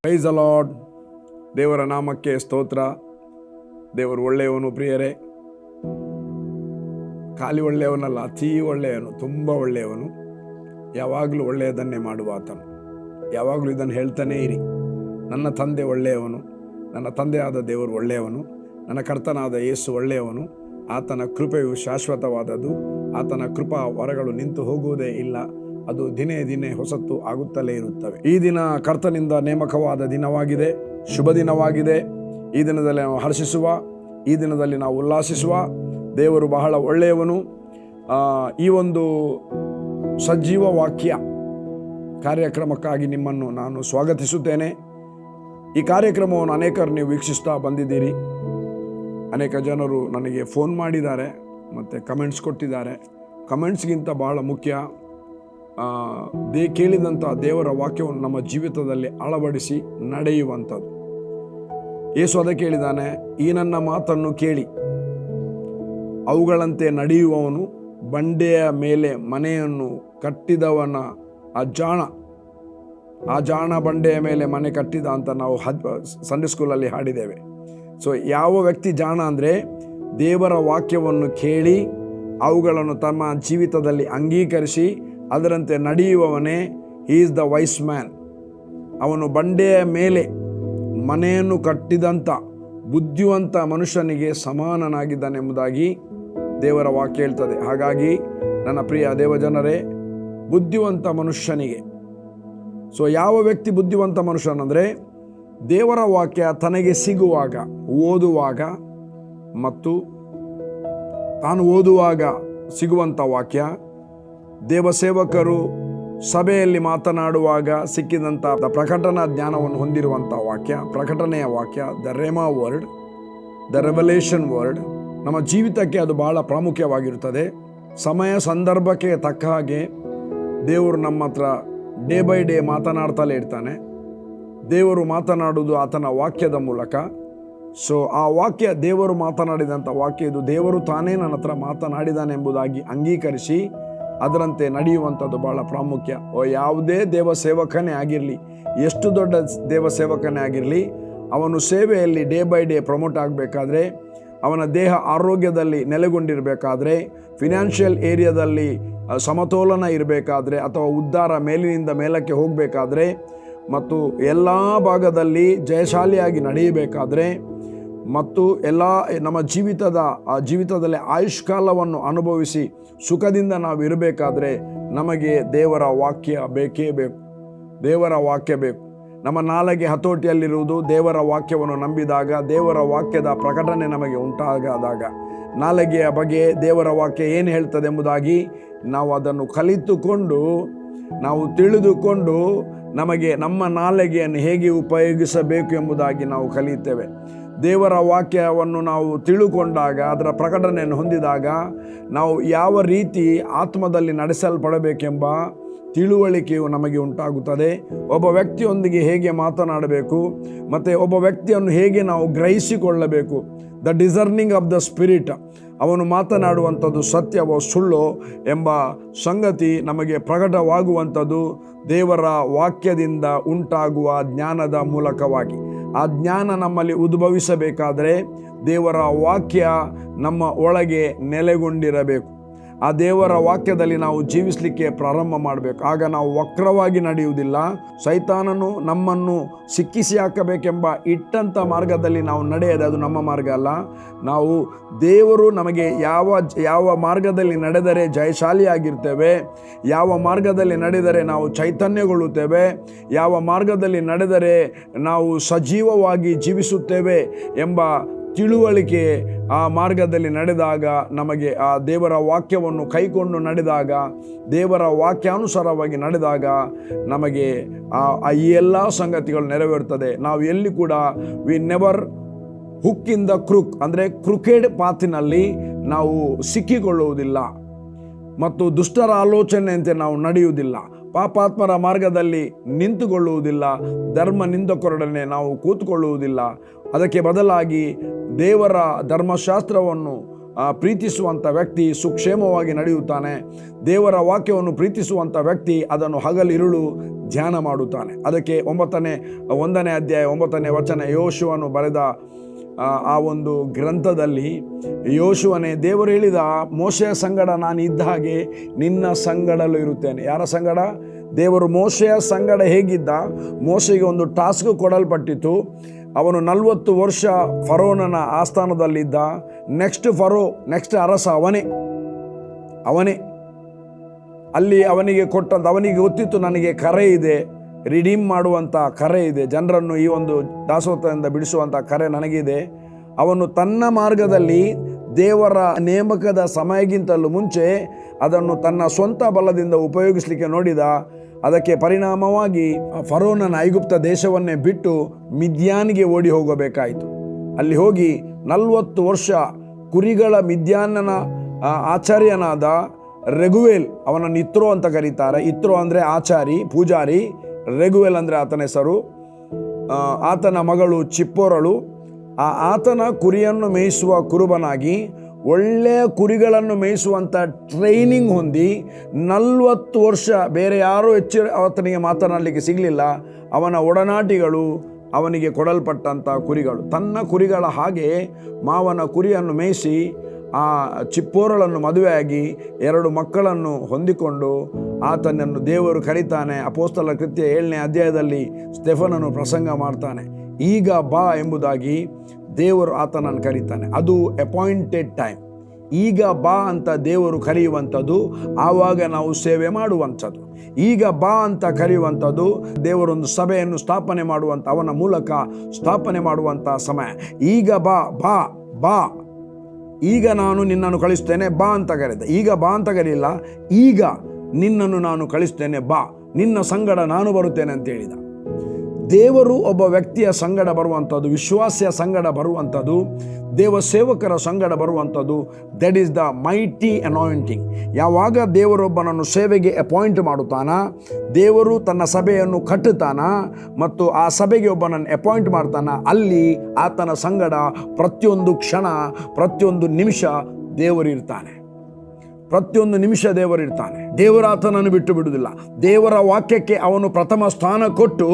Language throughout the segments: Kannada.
Praise the lord. ದೇವರ ನಾಮಕ್ಕೆ ಸ್ತೋತ್ರ. ದೇವರು ಒಳ್ಳೆಯವನು ಪ್ರಿಯರೇ. ಖಾಲಿ ಒಳ್ಳೆಯವನಲ್ಲ, ಅತೀ ಒಳ್ಳೆಯವನು, ತುಂಬ ಒಳ್ಳೆಯವನು. ಯಾವಾಗಲೂ ಒಳ್ಳೆಯದನ್ನೇ ಮಾಡುವ ಆತನು. ಯಾವಾಗಲೂ ಇದನ್ನು ಹೇಳ್ತಾನೇ ಇರಿ, ನನ್ನ ತಂದೆ ಒಳ್ಳೆಯವನು, ನನ್ನ ತಂದೆಯಾದ ದೇವರು ಒಳ್ಳೆಯವನು, ನನ್ನ ಕರ್ತನಾದ ಯೇಸು ಒಳ್ಳೆಯವನು, ಆತನ ಕೃಪೆಯು ಶಾಶ್ವತವಾದದ್ದು, ಆತನ ಕೃಪಾ ವರಗಳು ನಿಂತು ಹೋಗುವುದೇ ಇಲ್ಲ, ಅದು ದಿನೇ ದಿನೇ ಹೊಸತು ಆಗುತ್ತಲೇ ಇರುತ್ತವೆ. ಈ ದಿನ ಕರ್ತನಿಂದ ನೇಮಕವಾದ ದಿನವಾಗಿದೆ, ಶುಭ ದಿನವಾಗಿದೆ. ಈ ದಿನದಲ್ಲಿ ನಾವು ಹರ್ಷಿಸುವ, ಈ ದಿನದಲ್ಲಿ ನಾವು ಉಲ್ಲಾಸಿಸುವ. ದೇವರು ಬಹಳ ಒಳ್ಳೆಯವನು. ಈ ಒಂದು ಸಜೀವ ವಾಕ್ಯ ಕಾರ್ಯಕ್ರಮಕ್ಕಾಗಿ ನಿಮ್ಮನ್ನು ನಾನು ಸ್ವಾಗತಿಸುತ್ತೇನೆ. ಈ ಕಾರ್ಯಕ್ರಮವನ್ನು ಅನೇಕರು ನೀವು ವೀಕ್ಷಿಸ್ತಾ ಬಂದಿದ್ದೀರಿ. ಅನೇಕ ಜನರು ನನಗೆ ಫೋನ್ ಮಾಡಿದ್ದಾರೆ ಮತ್ತು ಕಮೆಂಟ್ಸ್ ಕೊಟ್ಟಿದ್ದಾರೆ. ಕಮೆಂಟ್ಸ್ಗಿಂತ ಬಹಳ ಮುಖ್ಯ ಕೇಳಿದಂಥ ದೇವರ ವಾಕ್ಯವನ್ನು ನಮ್ಮ ಜೀವಿತದಲ್ಲಿ ಅಳವಡಿಸಿ ನಡೆಯುವಂಥದ್ದು. ಯೇಸು ಅದಕ್ಕೆ ಹೇಳಿದ್ದಾನೆ, ಈ ನನ್ನ ಮಾತನ್ನು ಕೇಳಿ ಅವುಗಳಂತೆ ನಡೆಯುವವನು ಬಂಡೆಯ ಮೇಲೆ ಮನೆಯನ್ನು ಕಟ್ಟಿದವನ ಆ ಜಾಣ ಬಂಡೆಯ ಮೇಲೆ ಮನೆ ಕಟ್ಟಿದ ಅಂತ ನಾವು ಸಂಡೇ ಸ್ಕೂಲಲ್ಲಿ ಹಾಡಿದ್ದೇವೆ. ಸೊ ಯಾವ ವ್ಯಕ್ತಿ ಜಾಣ ಅಂದರೆ ದೇವರ ವಾಕ್ಯವನ್ನು ಕೇಳಿ ಅವುಗಳನ್ನು ತಮ್ಮ ಜೀವಿತದಲ್ಲಿ ಅಂಗೀಕರಿಸಿ ಅದರಂತೆ ನಡೆಯುವವನೇ ಈಸ್ ದ ವೈಸ್ ಮ್ಯಾನ್. ಅವನು ಬಂಡೆಯ ಮೇಲೆ ಮನೆಯನ್ನು ಕಟ್ಟಿದಂಥ ಬುದ್ಧಿವಂತ ಮನುಷ್ಯನಿಗೆ ಸಮಾನನಾಗಿದ್ದಾನೆಂಬುದಾಗಿ ದೇವರ ವಾಕ್ಯ ಹೇಳ್ತದೆ. ಹಾಗಾಗಿ ನನ್ನ ಪ್ರಿಯ ದೇವಜನರೇ, ಬುದ್ಧಿವಂತ ಮನುಷ್ಯನಿಗೆ, ಸೊ ಯಾವ ವ್ಯಕ್ತಿ ಬುದ್ಧಿವಂತ ಮನುಷ್ಯನಂದರೆ ದೇವರ ವಾಕ್ಯ ತನಗೆ ಸಿಗುವಾಗ, ಓದುವಾಗ ಮತ್ತು ತಾನು ಓದುವಾಗ ಸಿಗುವಂಥ ವಾಕ್ಯ, ದೇವಸೇವಕರು ಸಭೆಯಲ್ಲಿ ಮಾತನಾಡುವಾಗ ಸಿಕ್ಕಿದಂಥ ಪ್ರಕಟಣಾ ಜ್ಞಾನವನ್ನು ಹೊಂದಿರುವಂಥ ವಾಕ್ಯ, ಪ್ರಕಟಣೆಯ ವಾಕ್ಯ, the rhema word, the revelation word, ನಮ್ಮ ಜೀವಿತಕ್ಕೆ ಅದು ಬಹಳ ಪ್ರಾಮುಖ್ಯವಾಗಿರುತ್ತದೆ. ಸಮಯ ಸಂದರ್ಭಕ್ಕೆ ತಕ್ಕ ಹಾಗೆ ದೇವರು ನಮ್ಮ ಹತ್ರ ಡೇ ಬೈ ಡೇ ಮಾತನಾಡ್ತಲೇ ಇರ್ತಾನೆ. ದೇವರು ಮಾತನಾಡುವುದು ಆತನ ವಾಕ್ಯದ ಮೂಲಕ. ಸೊ ಆ ವಾಕ್ಯ, ದೇವರು ಮಾತನಾಡಿದಂಥ ವಾಕ್ಯ, ಇದು ದೇವರು ತಾನೇ ನನ್ನ ಹತ್ರ ಮಾತನಾಡಿದಾನೆ ಎಂಬುದಾಗಿ ಅಂಗೀಕರಿಸಿ ಅದರಂತೆ ನಡೆಯುವಂಥದ್ದು ಬಹಳ ಪ್ರಾಮುಖ್ಯ. ಯಾವುದೇ ದೇವ ಸೇವಕನೇ ಆಗಿರಲಿ, ಎಷ್ಟು ದೊಡ್ಡ ದೇವ ಸೇವಕನೇ ಆಗಿರಲಿ, ಅವನು ಸೇವೆಯಲ್ಲಿ ಡೇ ಬೈ ಡೇ ಪ್ರಮೋಟ್ ಆಗಬೇಕಾದ್ರೆ, ಅವನ ದೇಹ ಆರೋಗ್ಯದಲ್ಲಿ ನೆಲೆಗೊಂಡಿರಬೇಕಾದ್ರೆ, ಫಿನಾನ್ಷಿಯಲ್ ಏರಿಯಾದಲ್ಲಿ ಸಮತೋಲನ ಇರಬೇಕಾದ್ರೆ, ಅಥವಾ ಉದ್ಧಾರ ಮೇಲಿನಿಂದ ಮೇಲಕ್ಕೆ ಹೋಗಬೇಕಾದ್ರೆ ಮತ್ತು ಎಲ್ಲ ಭಾಗದಲ್ಲಿ ಜಯಶಾಲಿಯಾಗಿ ನಡೆಯಬೇಕಾದ್ರೆ ಮತ್ತು ಎಲ್ಲ ನಮ್ಮ ಜೀವಿತದಲ್ಲಿ ಆಯುಷ್ಕಾಲವನ್ನು ಅನುಭವಿಸಿ ಸುಖದಿಂದ ನಾವು ಇರಬೇಕಾದ್ರೆ ನಮಗೆ ದೇವರ ವಾಕ್ಯ ಬೇಕೇ ಬೇಕು. ದೇವರ ವಾಕ್ಯ ಬೇಕು. ನಮ್ಮ ನಾಲಿಗೆ ಹತೋಟಿಯಲ್ಲಿರುವುದು ದೇವರ ವಾಕ್ಯವನ್ನು ನಂಬಿದಾಗ, ದೇವರ ವಾಕ್ಯದ ಪ್ರಕಟಣೆ ನಮಗೆ ಉಂಟಾಗದಾಗ, ನಾಲಿಗೆಯ ಬಗ್ಗೆ ದೇವರ ವಾಕ್ಯ ಏನು ಹೇಳ್ತದೆ ಎಂಬುದಾಗಿ ನಾವು ಅದನ್ನು ಕಲಿತುಕೊಂಡು, ನಾವು ತಿಳಿದುಕೊಂಡು, ನಮಗೆ ನಮ್ಮ ನಾಲಿಗೆಯನ್ನು ಹೇಗೆ ಉಪಯೋಗಿಸಬೇಕು ಎಂಬುದಾಗಿ ನಾವು ಕಲಿಯುತ್ತೇವೆ. ದೇವರ ವಾಕ್ಯವನ್ನು ನಾವು ತಿಳುಕೊಂಡಾಗ, ಅದರ ಪ್ರಕಟಣೆಯನ್ನು ಹೊಂದಿದಾಗ, ನಾವು ಯಾವ ರೀತಿ ಆತ್ಮದಲ್ಲಿ ನಡೆಸಲ್ಪಡಬೇಕೆಂಬ ತಿಳುವಳಿಕೆಯು ನಮಗೆ ಉಂಟಾಗುತ್ತದೆ. ಒಬ್ಬ ವ್ಯಕ್ತಿಯೊಂದಿಗೆ ಹೇಗೆ ಮಾತನಾಡಬೇಕು ಮತ್ತು ಒಬ್ಬ ವ್ಯಕ್ತಿಯನ್ನು ಹೇಗೆ ನಾವು ಗ್ರಹಿಸಿಕೊಳ್ಳಬೇಕು, the discerning of the spirit, ಅವನು ಮಾತನಾಡುವಂಥದ್ದು ಸತ್ಯವೋ ಸುಳ್ಳೋ ಎಂಬ ಸಂಗತಿ ನಮಗೆ ಪ್ರಕಟವಾಗುವಂಥದ್ದು ದೇವರ ವಾಕ್ಯದಿಂದ ಉಂಟಾಗುವ ಜ್ಞಾನದ ಮೂಲಕವಾಗಿ. ಆ ಜ್ಞಾನ ನಮ್ಮಲ್ಲಿ ಉದ್ಭವಿಸಬೇಕಾದರೆ ದೇವರ ವಾಕ್ಯ ನಮ್ಮ ಒಳಗೆ ನೆಲೆಗೊಂಡಿರಬೇಕು. ಆ ದೇವರ ವಾಕ್ಯದಲ್ಲಿ ನಾವು ಜೀವಿಸಲಿಕ್ಕೆ ಪ್ರಾರಂಭ ಮಾಡಬೇಕು. ಆಗ ನಾವು ವಕ್ರವಾಗಿ ನಡೆಯುವುದಿಲ್ಲ. ಸೈತಾನನು ನಮ್ಮನ್ನು ಸಿಕ್ಕಿಸಿ ಹಾಕಬೇಕೆಂಬ ಇಟ್ಟಂಥ ಮಾರ್ಗದಲ್ಲಿ ನಾವು ನಡೆಯದೆ, ಅದು ನಮ್ಮ ಮಾರ್ಗ ಅಲ್ಲ. ನಾವು ದೇವರು ನಮಗೆ ಯಾವ ಮಾರ್ಗದಲ್ಲಿ ನಡೆದರೆ ಜಯಶಾಲಿಯಾಗಿರ್ತೇವೆ, ಯಾವ ಮಾರ್ಗದಲ್ಲಿ ನಡೆದರೆ ನಾವು ಚೈತನ್ಯಗೊಳ್ಳುತ್ತೇವೆ, ಯಾವ ಮಾರ್ಗದಲ್ಲಿ ನಡೆದರೆ ನಾವು ಸಜೀವವಾಗಿ ಜೀವಿಸುತ್ತೇವೆ ಎಂಬ ತಿಳುವಳಿಕೆ ಆ ಮಾರ್ಗದಲ್ಲಿ ನಡೆದಾಗ, ನಮಗೆ ಆ ದೇವರ ವಾಕ್ಯವನ್ನು ಕೈಕೊಂಡು ನಡೆದಾಗ, ದೇವರ ವಾಕ್ಯಾನುಸಾರವಾಗಿ ನಡೆದಾಗ ನಮಗೆ ಈ ಎಲ್ಲ ಸಂಗತಿಗಳು ನೆರವೇರುತ್ತದೆ. ನಾವು ಎಲ್ಲಿ ಕೂಡ we never hook in the crook, ಅಂದರೆ ಕ್ರುಕೆಡ್ ಪಾತಿನಲ್ಲಿ ನಾವು ಸಿಕ್ಕಿಕೊಳ್ಳುವುದಿಲ್ಲ ಮತ್ತು ದುಷ್ಟರ ಆಲೋಚನೆಯಂತೆ ನಾವು ನಡೆಯುವುದಿಲ್ಲ, ಪಾಪಾತ್ಮರ ಮಾರ್ಗದಲ್ಲಿ ನಿಂತುಕೊಳ್ಳುವುದಿಲ್ಲ, ಧರ್ಮ ನಿಂದಕರೊಡನೆ ನಾವು ಕೂತ್ಕೊಳ್ಳುವುದಿಲ್ಲ. ಅದಕ್ಕೆ ಬದಲಾಗಿ ದೇವರ ಧರ್ಮಶಾಸ್ತ್ರವನ್ನು ಪ್ರೀತಿಸುವಂಥ ವ್ಯಕ್ತಿ ಸುಕ್ಷೇಮವಾಗಿ ನಡೆಯುತ್ತಾನೆ. ದೇವರ ವಾಕ್ಯವನ್ನು ಪ್ರೀತಿಸುವಂಥ ವ್ಯಕ್ತಿ ಅದನ್ನು ಹಗಲಿರುಳು ಧ್ಯಾನ ಮಾಡುತ್ತಾನೆ. ಅದಕ್ಕೆ 1ನೇ ಅಧ್ಯಾಯ 9ನೇ ವಚನ ಯೋಶುವನು ಬರೆದ ಆ ಒಂದು ಗ್ರಂಥದಲ್ಲಿ ಯೋಶುವನೇ, ದೇವರು ಹೇಳಿದ, ಮೋಶೆಯ ಸಂಗಡ ನಾನು ಇದ್ದ ಹಾಗೆ ನಿನ್ನ ಸಂಗಡಲೂ ಇರುತ್ತೇನೆ. ಯಾರ ಸಂಗಡ? ದೇವರು ಮೋಶೆಯ ಸಂಗಡ ಹೇಗಿದ್ದ? ಮೋಶೆಗೆ ಒಂದು ಟಾಸ್ಕ್ ಕೊಡಲ್ಪಟ್ಟಿತು. ಅವನು 40 ವರ್ಷ ಫರೋನನ ಆಸ್ಥಾನದಲ್ಲಿದ್ದ. ನೆಕ್ಸ್ಟ್ ಅರಸ ಅವನೇ ಅಲ್ಲಿ ಅವನಿಗೆ ಕೊಟ್ಟಂತ, ಅವನಿಗೆ ಗೊತ್ತಿತ್ತು ನನಗೆ ಕರೆ ಇದೆ, ರಿಡೀಮ್ ಮಾಡುವಂಥ ಕರೆ ಇದೆ, ಜನರನ್ನು ಈ ಒಂದು ದಾಸೋಹದಿಂದ ಬಿಡಿಸುವಂಥ ಕರೆ ನನಗಿದೆ. ಅವನು ತನ್ನ ಮಾರ್ಗದಲ್ಲಿ ದೇವರ ನೇಮಕದ ಸಮಯಕ್ಕಿಂತಲೂ ಮುಂಚೆ ಅದನ್ನು ತನ್ನ ಸ್ವಂತ ಬಲದಿಂದ ಉಪಯೋಗಿಸಲಿಕ್ಕೆ ನೋಡಿದ. ಅದಕ್ಕೆ ಪರಿಣಾಮವಾಗಿ ಫರೋನನ ಐಗುಪ್ತ ದೇಶವನ್ನೇ ಬಿಟ್ಟು ಮಿದ್ಯಾನಿಗೆ ಓಡಿ ಹೋಗಬೇಕಾಯಿತು. ಅಲ್ಲಿ ಹೋಗಿ 40 ವರ್ಷ ಕುರಿಗಳ ಮಿದ್ಯಾನನ ಆಚಾರ್ಯನಾದ ರೆಗುವೇಲ್, ಅವನನ್ನು ಇತ್ರೋ ಅಂತ ಕರೀತಾರೆ. ಇತ್ರೋ ಅಂದರೆ ಆಚಾರಿ, ಪೂಜಾರಿ. ರೆಗುವೇಲ್ ಅಂದರೆ ಆತನ ಹೆಸರು. ಆತನ ಮಗಳು ಚಿಪ್ಪೋರಳು. ಆತನ ಕುರಿಯನ್ನು ಮೇಯಿಸುವ ಕುರುಬನಾಗಿ ಒಳ್ಳೆಯ ಕುರಿಗಳನ್ನು ಮೇಯಿಸುವಂಥ ಟ್ರೈನಿಂಗ್ ಹೊಂದಿ 40 ವರ್ಷ ಬೇರೆ ಯಾರೂ ಹೆಚ್ಚು ಆತನಿಗೆ ಮಾತನಾಡಲಿಕ್ಕೆ ಸಿಗಲಿಲ್ಲ. ಅವನ ಒಡನಾಟಿಗಳು ಅವನಿಗೆ ಕೊಡಲ್ಪಟ್ಟಂಥ ಕುರಿಗಳು. ತನ್ನ ಕುರಿಗಳ ಹಾಗೆ ಮಾವನ ಕುರಿಯನ್ನು ಮೇಯಿಸಿ ಆ ಚಿಪ್ಪೋರಳನ್ನು ಮದುವೆಯಾಗಿ 2 ಮಕ್ಕಳನ್ನು ಹೊಂದಿಕೊಂಡು ಆತನನ್ನು ದೇವರು ಕರೀತಾನೆ. ಅಪೊಸ್ತಲರ ಕೃತ್ಯ 7ನೇ ಅಧ್ಯಾಯದಲ್ಲಿ ಸ್ಟೆಫನನು ಪ್ರಸಂಗ ಮಾಡ್ತಾನೆ. ಈಗ ಬಾ ಎಂಬುದಾಗಿ ದೇವರು ಆತನನ್ನು ಕರೀತಾನೆ. ಅದು ಅಪಾಯಿಂಟೆಡ್ ಟೈಮ್. ಈಗ ಬಾ ಅಂತ ದೇವರು ಕರೆಯುವಂಥದ್ದು, ಆವಾಗ ನಾವು ಸೇವೆ ಮಾಡುವಂಥದ್ದು. ಈಗ ಬಾ ಅಂತ ಕರೆಯುವಂಥದ್ದು ದೇವರೊಂದು ಸಭೆಯನ್ನು ಸ್ಥಾಪನೆ ಮಾಡುವಂಥ, ಅವನ ಮೂಲಕ ಸ್ಥಾಪನೆ ಮಾಡುವಂಥ ಸಮಯ. ಈಗ ಬಾ ಬಾ ಬಾ, ಈಗ ನಾನು ನಿನ್ನನ್ನು ಕಳಿಸ್ತೇನೆ ಬಾ ಅಂತ ಕರೆದ. ಈಗ ಬಾ ಅಂತ ಕರೆಯಿಲ್ಲ, ಈಗ ನಿನ್ನನ್ನು ನಾನು ಕಳಿಸ್ತೇನೆ ಬಾ, ನಿನ್ನ ಸಂಗಡ ನಾನು ಬರುತ್ತೇನೆ ಅಂತ ಹೇಳಿದ. ದೇವರು ಒಬ್ಬ ವ್ಯಕ್ತಿಯ ಸಂಗಡ ಬರುವಂಥದ್ದು, ವಿಶ್ವಾಸಿಯ ಸಂಗಡ ಬರುವಂಥದ್ದು, ದೇವ ಸೇವಕರ ಸಂಗಡ ಬರುವಂಥದ್ದು, that is the mighty anointing. ಯಾವಾಗ ದೇವರೊಬ್ಬನನ್ನು ಸೇವೆಗೆ ಅಪಾಯಿಂಟ್ ಮಾಡುತ್ತಾನ, ದೇವರು ತನ್ನ ಸಭೆಯನ್ನು ಕಟ್ಟುತ್ತಾನ ಮತ್ತು ಆ ಸಭೆಗೆ ಒಬ್ಬನನ್ನು ಅಪಾಯಿಂಟ್ ಮಾಡ್ತಾನ, ಅಲ್ಲಿ ಆತನ ಸಂಗಡ ಪ್ರತಿಯೊಂದು ಕ್ಷಣ, ಪ್ರತಿಯೊಂದು ನಿಮಿಷ ದೇವರಿರ್ತಾನೆ. ಪ್ರತಿಯೊಂದು ನಿಮಿಷ ದೇವರಿರ್ತಾನೆ. ದೇವರ ಆತನನ್ನು ಬಿಟ್ಟು ಬಿಡುವುದಿಲ್ಲ. ದೇವರ ವಾಕ್ಯಕ್ಕೆ ಅವನು ಪ್ರಥಮ ಸ್ಥಾನ ಕೊಟ್ಟು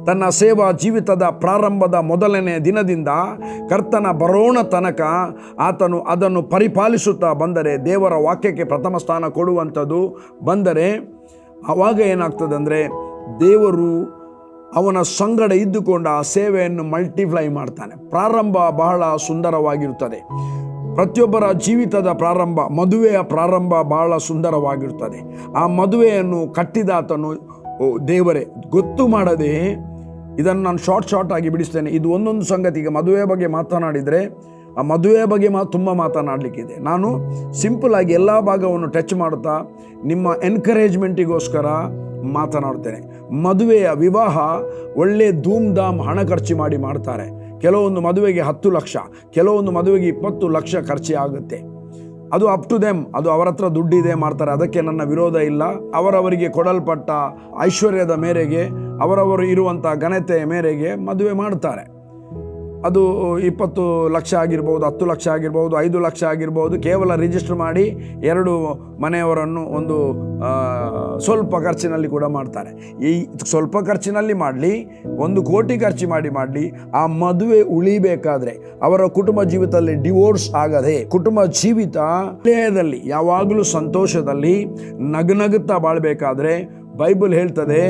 ತನ್ನ ಸೇವಾ ಜೀವಿತದ ಪ್ರಾರಂಭದ ಮೊದಲನೇ ದಿನದಿಂದ ಕರ್ತನ ಬರೋಣ ತನಕ ಆತನು ಅದನ್ನು ಪರಿಪಾಲಿಸುತ್ತಾ ಬಂದರೆ, ದೇವರ ವಾಕ್ಯಕ್ಕೆ ಪ್ರಥಮ ಸ್ಥಾನ ಕೊಡುವಂಥದ್ದು ಬಂದರೆ, ಆವಾಗ ಏನಾಗ್ತದೆ ಅಂದರೆ ದೇವರು ಅವನ ಸಂಗಡ ಇದ್ದುಕೊಂಡು ಆ ಸೇವೆಯನ್ನು ಮಲ್ಟಿಪ್ಲೈ ಮಾಡ್ತಾನೆ. ಪ್ರಾರಂಭ ಬಹಳ ಸುಂದರವಾಗಿರುತ್ತದೆ. ಪ್ರತಿಯೊಬ್ಬರ ಜೀವಿತದ ಪ್ರಾರಂಭ, ಮದುವೆಯ ಪ್ರಾರಂಭ ಬಹಳ ಸುಂದರವಾಗಿರುತ್ತದೆ. ಆ ಮದುವೆಯನ್ನು ಕಟ್ಟಿದಾತನು ದೇವರೇ. ಗೊತ್ತು ಮಾಡದೆ, ಇದನ್ನು ನಾನು ಶಾರ್ಟ್ ಆಗಿ ಬಿಡಿಸ್ತೇನೆ. ಇದು ಒಂದೊಂದು ಸಂಗತಿಗೆ ಮದುವೆಯ ಬಗ್ಗೆ ಮಾತನಾಡಿದರೆ ಆ ಮದುವೆಯ ಬಗ್ಗೆ ತುಂಬ ಮಾತನಾಡಲಿಕ್ಕಿದೆ. ನಾನು ಸಿಂಪಲ್ ಆಗಿ ಎಲ್ಲ ಭಾಗವನ್ನು ಟಚ್ ಮಾಡ್ತಾ ನಿಮ್ಮ ಎನ್ಕರೇಜ್ಮೆಂಟಿಗೋಸ್ಕರ ಮಾತನಾಡ್ತೇನೆ. ಮದುವೆಯ ವಿವಾಹ ಒಳ್ಳೆ ಧೂಮ್ ಧಾಮ್ ಹಣ ಖರ್ಚು ಮಾಡ್ತಾರೆ. ಕೆಲವೊಂದು ಮದುವೆಗೆ 10 ಲಕ್ಷ, ಕೆಲವೊಂದು ಮದುವೆಗೆ 20 ಲಕ್ಷ ಖರ್ಚು ಆಗುತ್ತೆ. ಅದು ಅಪ್ ಟು ದೆಮ್, ಅದು ಅವರ ಹತ್ರ ದುಡ್ಡಿದೆ ಮಾಡ್ತಾರೆ, ಅದಕ್ಕೆ ನನ್ನ ವಿರೋಧ ಇಲ್ಲ. ಅವರವರಿಗೆ ಕೊಡಲ್ಪಟ್ಟ ಐಶ್ವರ್ಯದ ಮೇರೆಗೆ, ಅವರವರು ಇರುವಂಥ ಘನತೆಯ ಮೇರೆಗೆ ಮದುವೆ ಮಾಡ್ತಾರೆ. ಅದು 20 ಲಕ್ಷ ಆಗಿರ್ಬೋದು, 10 ಲಕ್ಷ ಆಗಿರ್ಬೋದು, 5 ಲಕ್ಷ ಆಗಿರ್ಬೋದು. ಕೇವಲ ರಿಜಿಸ್ಟರ್ ಮಾಡಿ 2 ಮನೆಯವರನ್ನು ಒಂದು ಸ್ವಲ್ಪ ಖರ್ಚಿನಲ್ಲಿ ಕೂಡ ಮಾಡ್ತಾರೆ. ಈ ಸ್ವಲ್ಪ ಖರ್ಚಿನಲ್ಲಿ ಮಾಡಲಿ, 1 ಕೋಟಿ ಖರ್ಚು ಮಾಡಲಿ, ಆ ಮದುವೆ ಉಳಿಬೇಕಾದ್ರೆ, ಅವರ ಕುಟುಂಬ ಜೀವಿತದಲ್ಲಿ ಡಿವೋರ್ಸ್ ಆಗದೆ, ಕುಟುಂಬ ಜೀವಿತ ಹೃದಯದಲ್ಲಿ ಯಾವಾಗಲೂ ಸಂತೋಷದಲ್ಲಿ ನಗುತ್ತಾ ಬಾಳಬೇಕಾದ್ರೆ, ಬೈಬಲ್ ಹೇಳ್ತದೆ,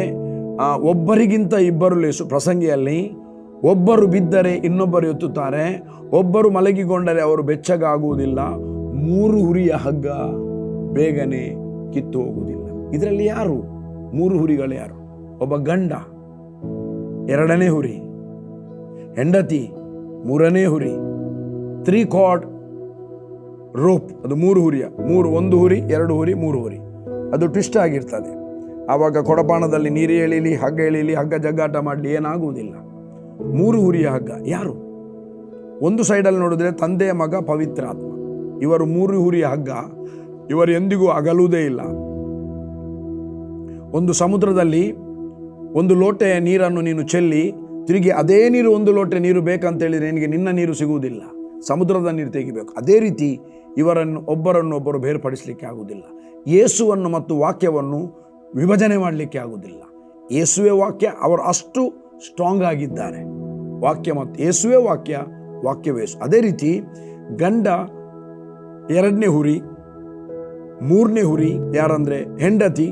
ಒಬ್ಬರಿಗಿಂತ ಇಬ್ಬರು ಲೇಸು. ಪ್ರಸಂಗಿಯಲ್ಲಿ ಒಬ್ಬರು ಬಿದ್ದರೆ ಇನ್ನೊಬ್ಬರು ಎತ್ತುತ್ತಾರೆ, ಒಬ್ಬರು ಮಲಗಿಕೊಂಡರೆ ಅವರು ಬೆಚ್ಚಗಾಗುವುದಿಲ್ಲ, 3 ಹುರಿಯ ಹಗ್ಗ ಬೇಗನೆ ಕಿತ್ತು ಹೋಗುವುದಿಲ್ಲ. ಇದರಲ್ಲಿ ಯಾರು 3 ಹುರಿಗಳು? ಯಾರು? ಒಬ್ಬ ಗಂಡ 2ನೇ ಹುರಿ, ಹೆಂಡತಿ 3ನೇ ಹುರಿ, 3 ಕಾರ್ಡ್ ರೋಪ್, ಅದು 3 ಹುರಿಯ 1 ಹುರಿ 2 ಹುರಿ 3 ಹುರಿ. ಅದು ಟ್ವಿಸ್ಟ್ ಆಗಿರ್ತದೆ. ಆವಾಗ ಕೊಡಪಾಣದಲ್ಲಿ ನೀರು ಎಳೀಲಿ, ಹಗ್ಗ ಎಳೀಲಿ, ಹಗ್ಗ ಜಗ್ಗಾಟ ಮಾಡಲಿ, ಏನಾಗುವುದಿಲ್ಲ. 3 ಹುರಿಯ ಹಗ್ಗ ಯಾರು? ಒಂದು ಸೈಡಲ್ಲಿ ನೋಡಿದ್ರೆ ತಂದೆ, ಮಗ, ಪವಿತ್ರಾತ್ಮ. ಇವರು 3 ಹುರಿಯ ಹಗ್ಗ. ಇವರು ಎಂದಿಗೂ ಅಗಲುವುದೇ ಇಲ್ಲ. ಒಂದು ಸಮುದ್ರದಲ್ಲಿ 1 ಲೋಟೆಯ ನೀರನ್ನು ನೀನು ಚೆಲ್ಲಿ ತಿರುಗಿ ಅದೇ ನೀರು 1 ಲೋಟೆ ನೀರು ಬೇಕಂತೇಳಿದರೆ ನಿನಗೆ ನಿನ್ನ ನೀರು ಸಿಗುವುದಿಲ್ಲ. ಸಮುದ್ರದ ನೀರು ತೆಗಿಬೇಕು. ಅದೇ ರೀತಿ ಒಬ್ಬರನ್ನೊಬ್ಬರು ಬೇರ್ಪಡಿಸಲಿಕ್ಕೆ ಆಗುವುದಿಲ್ಲ. ಯೇಸುವನ್ನು ಮತ್ತು ವಾಕ್ಯವನ್ನು ವಿಭಜನೆ ಮಾಡಲಿಕ್ಕೆ ಆಗುವುದಿಲ್ಲ. ಯೇಸುವೆ ವಾಕ್ಯ, ಅವರು ಅಷ್ಟು ಸ್ಟ್ರಾಂಗ್ ಆಗಿದ್ದಾರೆ. ವಾಕ್ಯ ಮತ್ತು ಯೇಸುವೆ ವಾಕ್ಯ, ವಾಕ್ಯವೇ ಯೇಸು. ಅದೇ ರೀತಿ ಗಂಡ ಎರಡನೇ ಹುರಿ, ಮೂರನೇ ಹುರಿ ಯಾರಂದರೆ ಹೆಂಡತಿ,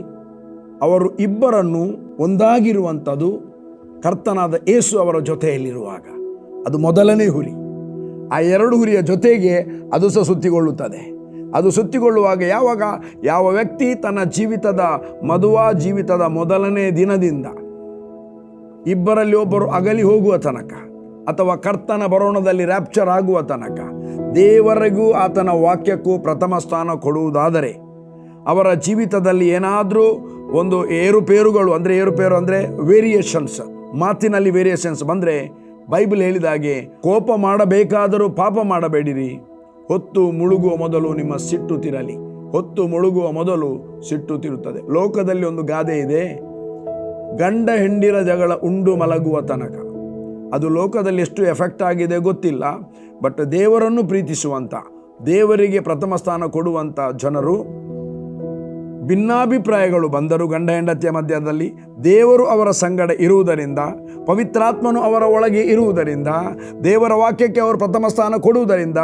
ಅವರು ಇಬ್ಬರನ್ನು ಒಂದಾಗಿರುವಂಥದ್ದು ಕರ್ತನಾದ ಯೇಸು ಅವರ ಜೊತೆಯಲ್ಲಿರುವಾಗ. ಅದು ಮೊದಲನೇ ಹುರಿ. ಆ ಎರಡು ಹುರಿಯ ಜೊತೆಗೆ ಅದು ಸಹ ಸುತ್ತಿಕೊಳ್ಳುತ್ತದೆ. ಅದು ಸುತ್ತಿಕೊಳ್ಳುವಾಗ ಯಾವ ವ್ಯಕ್ತಿ ತನ್ನ ಜೀವಿತದ ಮೊದಲನೇ ದಿನದಿಂದ ಇಬ್ಬರಲ್ಲಿ ಒಬ್ಬರು ಅಗಲಿ ಹೋಗುವ ತನಕ, ಅಥವಾ ಕರ್ತನ ಬರೋಣದಲ್ಲಿ ರ್ಯಾಪ್ಚರ್ ಆಗುವ ತನಕ ದೇವರಿಗೂ ಆತನ ವಾಕ್ಯಕ್ಕೂ ಪ್ರಥಮ ಸ್ಥಾನ ಕೊಡುವುದಾದರೆ, ಅವರ ಜೀವಿತದಲ್ಲಿ ಏನಾದರೂ ಒಂದು ಏರುಪೇರು ಅಂದರೆ ವೇರಿಯೇಷನ್ಸ್, ಮಾತಿನಲ್ಲಿ ವೇರಿಯೇಷನ್ಸ್ ಬಂದರೆ, ಬೈಬಲ್ ಹೇಳಿದಾಗೆ ಕೋಪ ಮಾಡಬೇಕಾದರೂ ಪಾಪ ಮಾಡಬೇಡಿರಿ, ಹೊತ್ತು ಮುಳುಗುವ ಮೊದಲು ನಿಮ್ಮ ಸಿಟ್ಟು ತಿರಲಿ. ಹೊತ್ತು ಮುಳುಗುವ ಮೊದಲು ಸಿಟ್ಟು ತಿರುತ್ತದೆ. ಲೋಕದಲ್ಲಿ ಒಂದು ಗಾದೆ ಇದೆ, ಗಂಡ ಹೆಂಡಿರ ಜಗಳ ಉಂಡು ಮಲಗುವ ತನಕ. ಅದು ಲೋಕದಲ್ಲಿ ಎಷ್ಟು ಎಫೆಕ್ಟ್ ಆಗಿದೆ ಗೊತ್ತಿಲ್ಲ. ಬಟ್ ದೇವರನ್ನು ಪ್ರೀತಿಸುವಂಥ, ದೇವರಿಗೆ ಪ್ರಥಮ ಸ್ಥಾನ ಕೊಡುವಂಥ ಜನರು, ಭಿನ್ನಾಭಿಪ್ರಾಯಗಳು ಬಂದರೂ ಗಂಡ ಹೆಂಡತಿಯ ಮಧ್ಯದಲ್ಲಿ ದೇವರು ಅವರ ಸಂಗಡ ಇರುವುದರಿಂದ, ಪವಿತ್ರಾತ್ಮನು ಅವರ ಒಳಗೆ ಇರುವುದರಿಂದ, ದೇವರ ವಾಕ್ಯಕ್ಕೆ ಅವರು ಪ್ರಥಮ ಸ್ಥಾನ ಕೊಡುವುದರಿಂದ,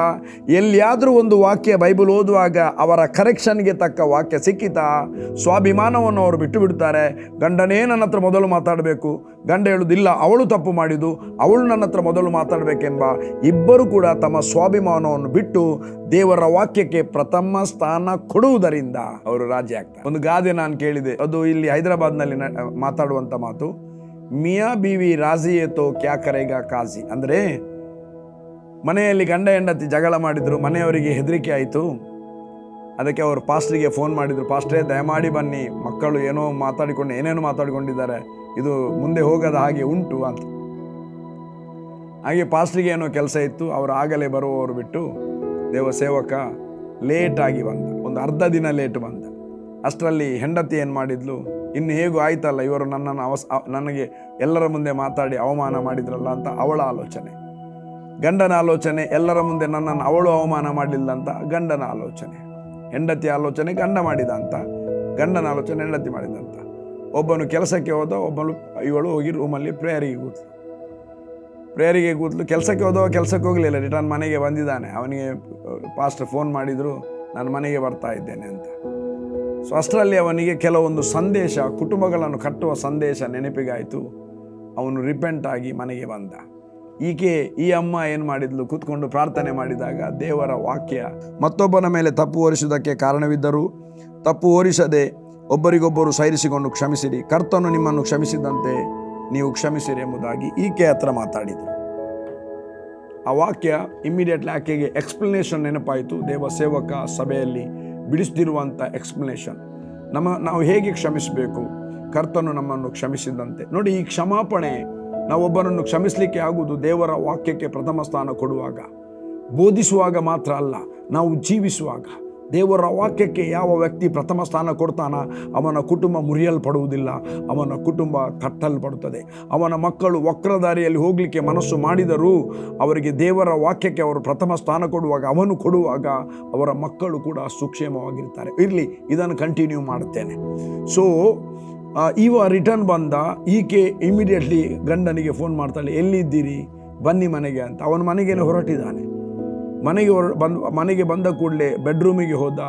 ಎಲ್ಲಿಯಾದರೂ ಒಂದು ವಾಕ್ಯ ಬೈಬಲ್ ಓದುವಾಗ ಅವರ ಕರೆಕ್ಷನ್ಗೆ ತಕ್ಕ ವಾಕ್ಯ ಸಿಕ್ಕಿತಾ, ಸ್ವಾಭಿಮಾನವನ್ನು ಅವರು ಬಿಟ್ಟು ಬಿಡ್ತಾರೆ. ಗಂಡನೇ ನನ್ನ ಹತ್ರ ಮೊದಲು ಮಾತಾಡಬೇಕು, ಗಂಡ ಹೇಳುವುದಿಲ್ಲ ಅವಳು ತಪ್ಪು ಮಾಡಿದ್ದು, ಅವಳು ನನ್ನ ಹತ್ರ ಮೊದಲು ಮಾತಾಡಬೇಕೆಂಬ ಇಬ್ಬರು ಕೂಡ ತಮ್ಮ ಸ್ವಾಭಿಮಾನವನ್ನು ಬಿಟ್ಟು ದೇವರ ವಾಕ್ಯಕ್ಕೆ ಪ್ರಥಮ ಸ್ಥಾನ ಕೊಡುವುದರಿಂದ ಅವರು ರಾಜಿ ಆಗ್ತಾರೆ. ಒಂದು ಗಾದೆ ನಾನು ಕೇಳಿದೆ, ಅದು ಇಲ್ಲಿ ಹೈದರಾಬಾದ್ನಲ್ಲಿ ಮಾತಾಡುವಂಥ ಮಾತು, ಮಿಯಾ ಬೀವಿ ರಾಜಿಯೇ ತೋ ಕ್ಯಾ ಕರೆಗಾ ಕಾಜಿ. ಅಂದರೆ ಮನೆಯಲ್ಲಿ ಗಂಡ ಹೆಂಡತಿ ಜಗಳ ಮಾಡಿದ್ರು, ಮನೆಯವರಿಗೆ ಹೆದರಿಕೆ ಆಯಿತು. ಅದಕ್ಕೆ ಅವರು ಪಾಸ್ಟ್ರಿಗೆ ಫೋನ್ ಮಾಡಿದರು, ಪಾಸ್ಟ್ರೇ ದಯಮಾಡಿ ಬನ್ನಿ, ಮಕ್ಕಳು ಏನೇನು ಮಾತಾಡಿಕೊಂಡಿದ್ದಾರೆ, ಇದು ಮುಂದೆ ಹೋಗದ ಹಾಗೆ ಉಂಟು ಅಂತ. ಹಾಗೆ ಪಾಸ್ಟ್ರಿಗೆ ಏನೋ ಕೆಲಸ ಇತ್ತು, ಅವರು ಆಗಲೇ ಬರುವವರು ಬಿಟ್ಟು ದೇವ ಸೇವಕ ಲೇಟಾಗಿ ಬಂದ, ಒಂದು ಅರ್ಧ ದಿನ ಲೇಟ್ ಬಂದ. ಅಷ್ಟರಲ್ಲಿ ಹೆಂಡತಿ ಏನು ಮಾಡಿದ್ಲು, ಇನ್ನು ಹೇಗೂ ಆಯ್ತಲ್ಲ, ಇವರು ನನಗೆ ಎಲ್ಲರ ಮುಂದೆ ಮಾತಾಡಿ ಅವಮಾನ ಮಾಡಿದ್ರಲ್ಲ ಅಂತ ಅವಳ ಆಲೋಚನೆ. ಗಂಡನ ಆಲೋಚನೆ, ಎಲ್ಲರ ಮುಂದೆ ನನ್ನನ್ನು ಅವಳು ಅವಮಾನ ಮಾಡಲಿಲ್ಲ ಅಂತ ಗಂಡನ ಆಲೋಚನೆ. ಹೆಂಡತಿ ಆಲೋಚನೆ ಗಂಡ ಮಾಡಿದ ಅಂತ, ಗಂಡನ ಆಲೋಚನೆ ಹೆಂಡತಿ ಮಾಡಿದಂತ. ಒಬ್ಬನು ಕೆಲಸಕ್ಕೆ ಹೋದ, ಇವಳು ಹೋಗಿ ರೂಮಲ್ಲಿ ಪ್ರೇಯರಿಗೆ ಕೂತ್ಲು. ಕೆಲಸಕ್ಕೆ ಹೋದವ ಕೆಲಸಕ್ಕೆ ಹೋಗಲಿಲ್ಲ, ರಿಟರ್ನ್ ಮನೆಗೆ ಬಂದಿದ್ದಾನೆ. ಅವನಿಗೆ ಪಾಸ್ಟರ್ ಫೋನ್ ಮಾಡಿದರು, ನಾನು ಮನೆಗೆ ಬರ್ತಾ ಇದ್ದೇನೆ ಅಂತ. ಸೊ ಅಷ್ಟರಲ್ಲಿ ಅವನಿಗೆ ಕೆಲವೊಂದು ಸಂದೇಶ, ಕುಟುಂಬಗಳನ್ನು ಕಟ್ಟುವ ಸಂದೇಶ ನೆನಪಿಗಾಯಿತು. ಅವನು ರಿಪೆಂಟ್ ಆಗಿ ಮನೆಗೆ ಬಂದ. ಈ ಅಮ್ಮ ಏನು ಮಾಡಿದ್ಲು, ಕೂತ್ಕೊಂಡು ಪ್ರಾರ್ಥನೆ ಮಾಡಿದಾಗ ದೇವರ ವಾಕ್ಯ ಮತ್ತೊಬ್ಬನ ಮೇಲೆ ತಪ್ಪು ಹೊರಿಸುವುದಕ್ಕೆ ಕಾರಣವಿದ್ದರೂ ತಪ್ಪು ಹೊರಿಸದೆ ಒಬ್ಬರಿಗೊಬ್ಬರು ಸೈರಿಸಿಕೊಂಡು ಕ್ಷಮಿಸಿರಿ, ಕರ್ತನು ನಿಮ್ಮನ್ನು ಕ್ಷಮಿಸಿದಂತೆ ನೀವು ಕ್ಷಮಿಸಿರಿ ಎಂಬುದಾಗಿ ಈಕೆ ಹತ್ರ ಮಾತಾಡಿದರು. ಆ ವಾಕ್ಯ ಇಮ್ಮಿಡಿಯೇಟ್ಲಿ ಆಕೆಗೆ ಎಕ್ಸ್ಪ್ಲನೇಷನ್ ನೆನಪಾಯಿತು. ದೇವ ಸೇವಕ ಸಭೆಯಲ್ಲಿ ಬಿಡಿಸ್ತಿರುವಂಥ ಎಕ್ಸ್ಪ್ಲನೇಷನ್, ನಾವು ಹೇಗೆ ಕ್ಷಮಿಸಬೇಕು, ಕರ್ತನು ನಮ್ಮನ್ನು ಕ್ಷಮಿಸಿದಂತೆ. ನೋಡಿ, ಈ ಕ್ಷಮಾಪಣೆ ನಾವೊಬ್ಬರನ್ನು ಕ್ಷಮಿಸಲಿಕ್ಕೆ ಆಗುವುದು ದೇವರ ವಾಕ್ಯಕ್ಕೆ ಪ್ರಥಮ ಸ್ಥಾನ ಕೊಡುವಾಗ, ಬೋಧಿಸುವಾಗ ಮಾತ್ರ ಅಲ್ಲ, ನಾವು ಜೀವಿಸುವಾಗ. ದೇವರ ವಾಕ್ಯಕ್ಕೆ ಯಾವ ವ್ಯಕ್ತಿ ಪ್ರಥಮ ಸ್ಥಾನ ಕೊಡ್ತಾನ, ಅವನ ಕುಟುಂಬ ಮುರಿಯಲ್ಪಡುವುದಿಲ್ಲ, ಅವನ ಕುಟುಂಬ ಕಟ್ಟಲ್ಪಡುತ್ತದೆ. ಅವನ ಮಕ್ಕಳು ವಕ್ರದಾರಿಯಲ್ಲಿ ಹೋಗಲಿಕ್ಕೆ ಮನಸ್ಸು ಮಾಡಿದರೂ ಅವರಿಗೆ ದೇವರ ವಾಕ್ಯಕ್ಕೆ ಅವರು ಪ್ರಥಮ ಸ್ಥಾನ ಕೊಡುವಾಗ ಅವರ ಮಕ್ಕಳು ಕೂಡ ಸುಕ್ಷೇಮವಾಗಿರ್ತಾರೆ. ಇರಲಿ, ಇದನ್ನು ಕಂಟಿನ್ಯೂ ಮಾಡುತ್ತೇನೆ. ಸೊ ರಿಟರ್ನ್ ಬಂದ ಈಕೆ ಇಮಿಡಿಯೇಟ್ಲಿ ಗಂಡನಿಗೆ ಫೋನ್ ಮಾಡ್ತಾಳೆ, ಎಲ್ಲಿದ್ದೀರಿ, ಬನ್ನಿ ಮನೆಗೆ ಅಂತ. ಅವನ ಮನೆಗೇನೆ ಹೊರಟಿದ್ದಾನೆ. ಮನೆಗೆ ಬಂದ ಕೂಡಲೇ ಬೆಡ್ರೂಮಿಗೆ ಹೋದ.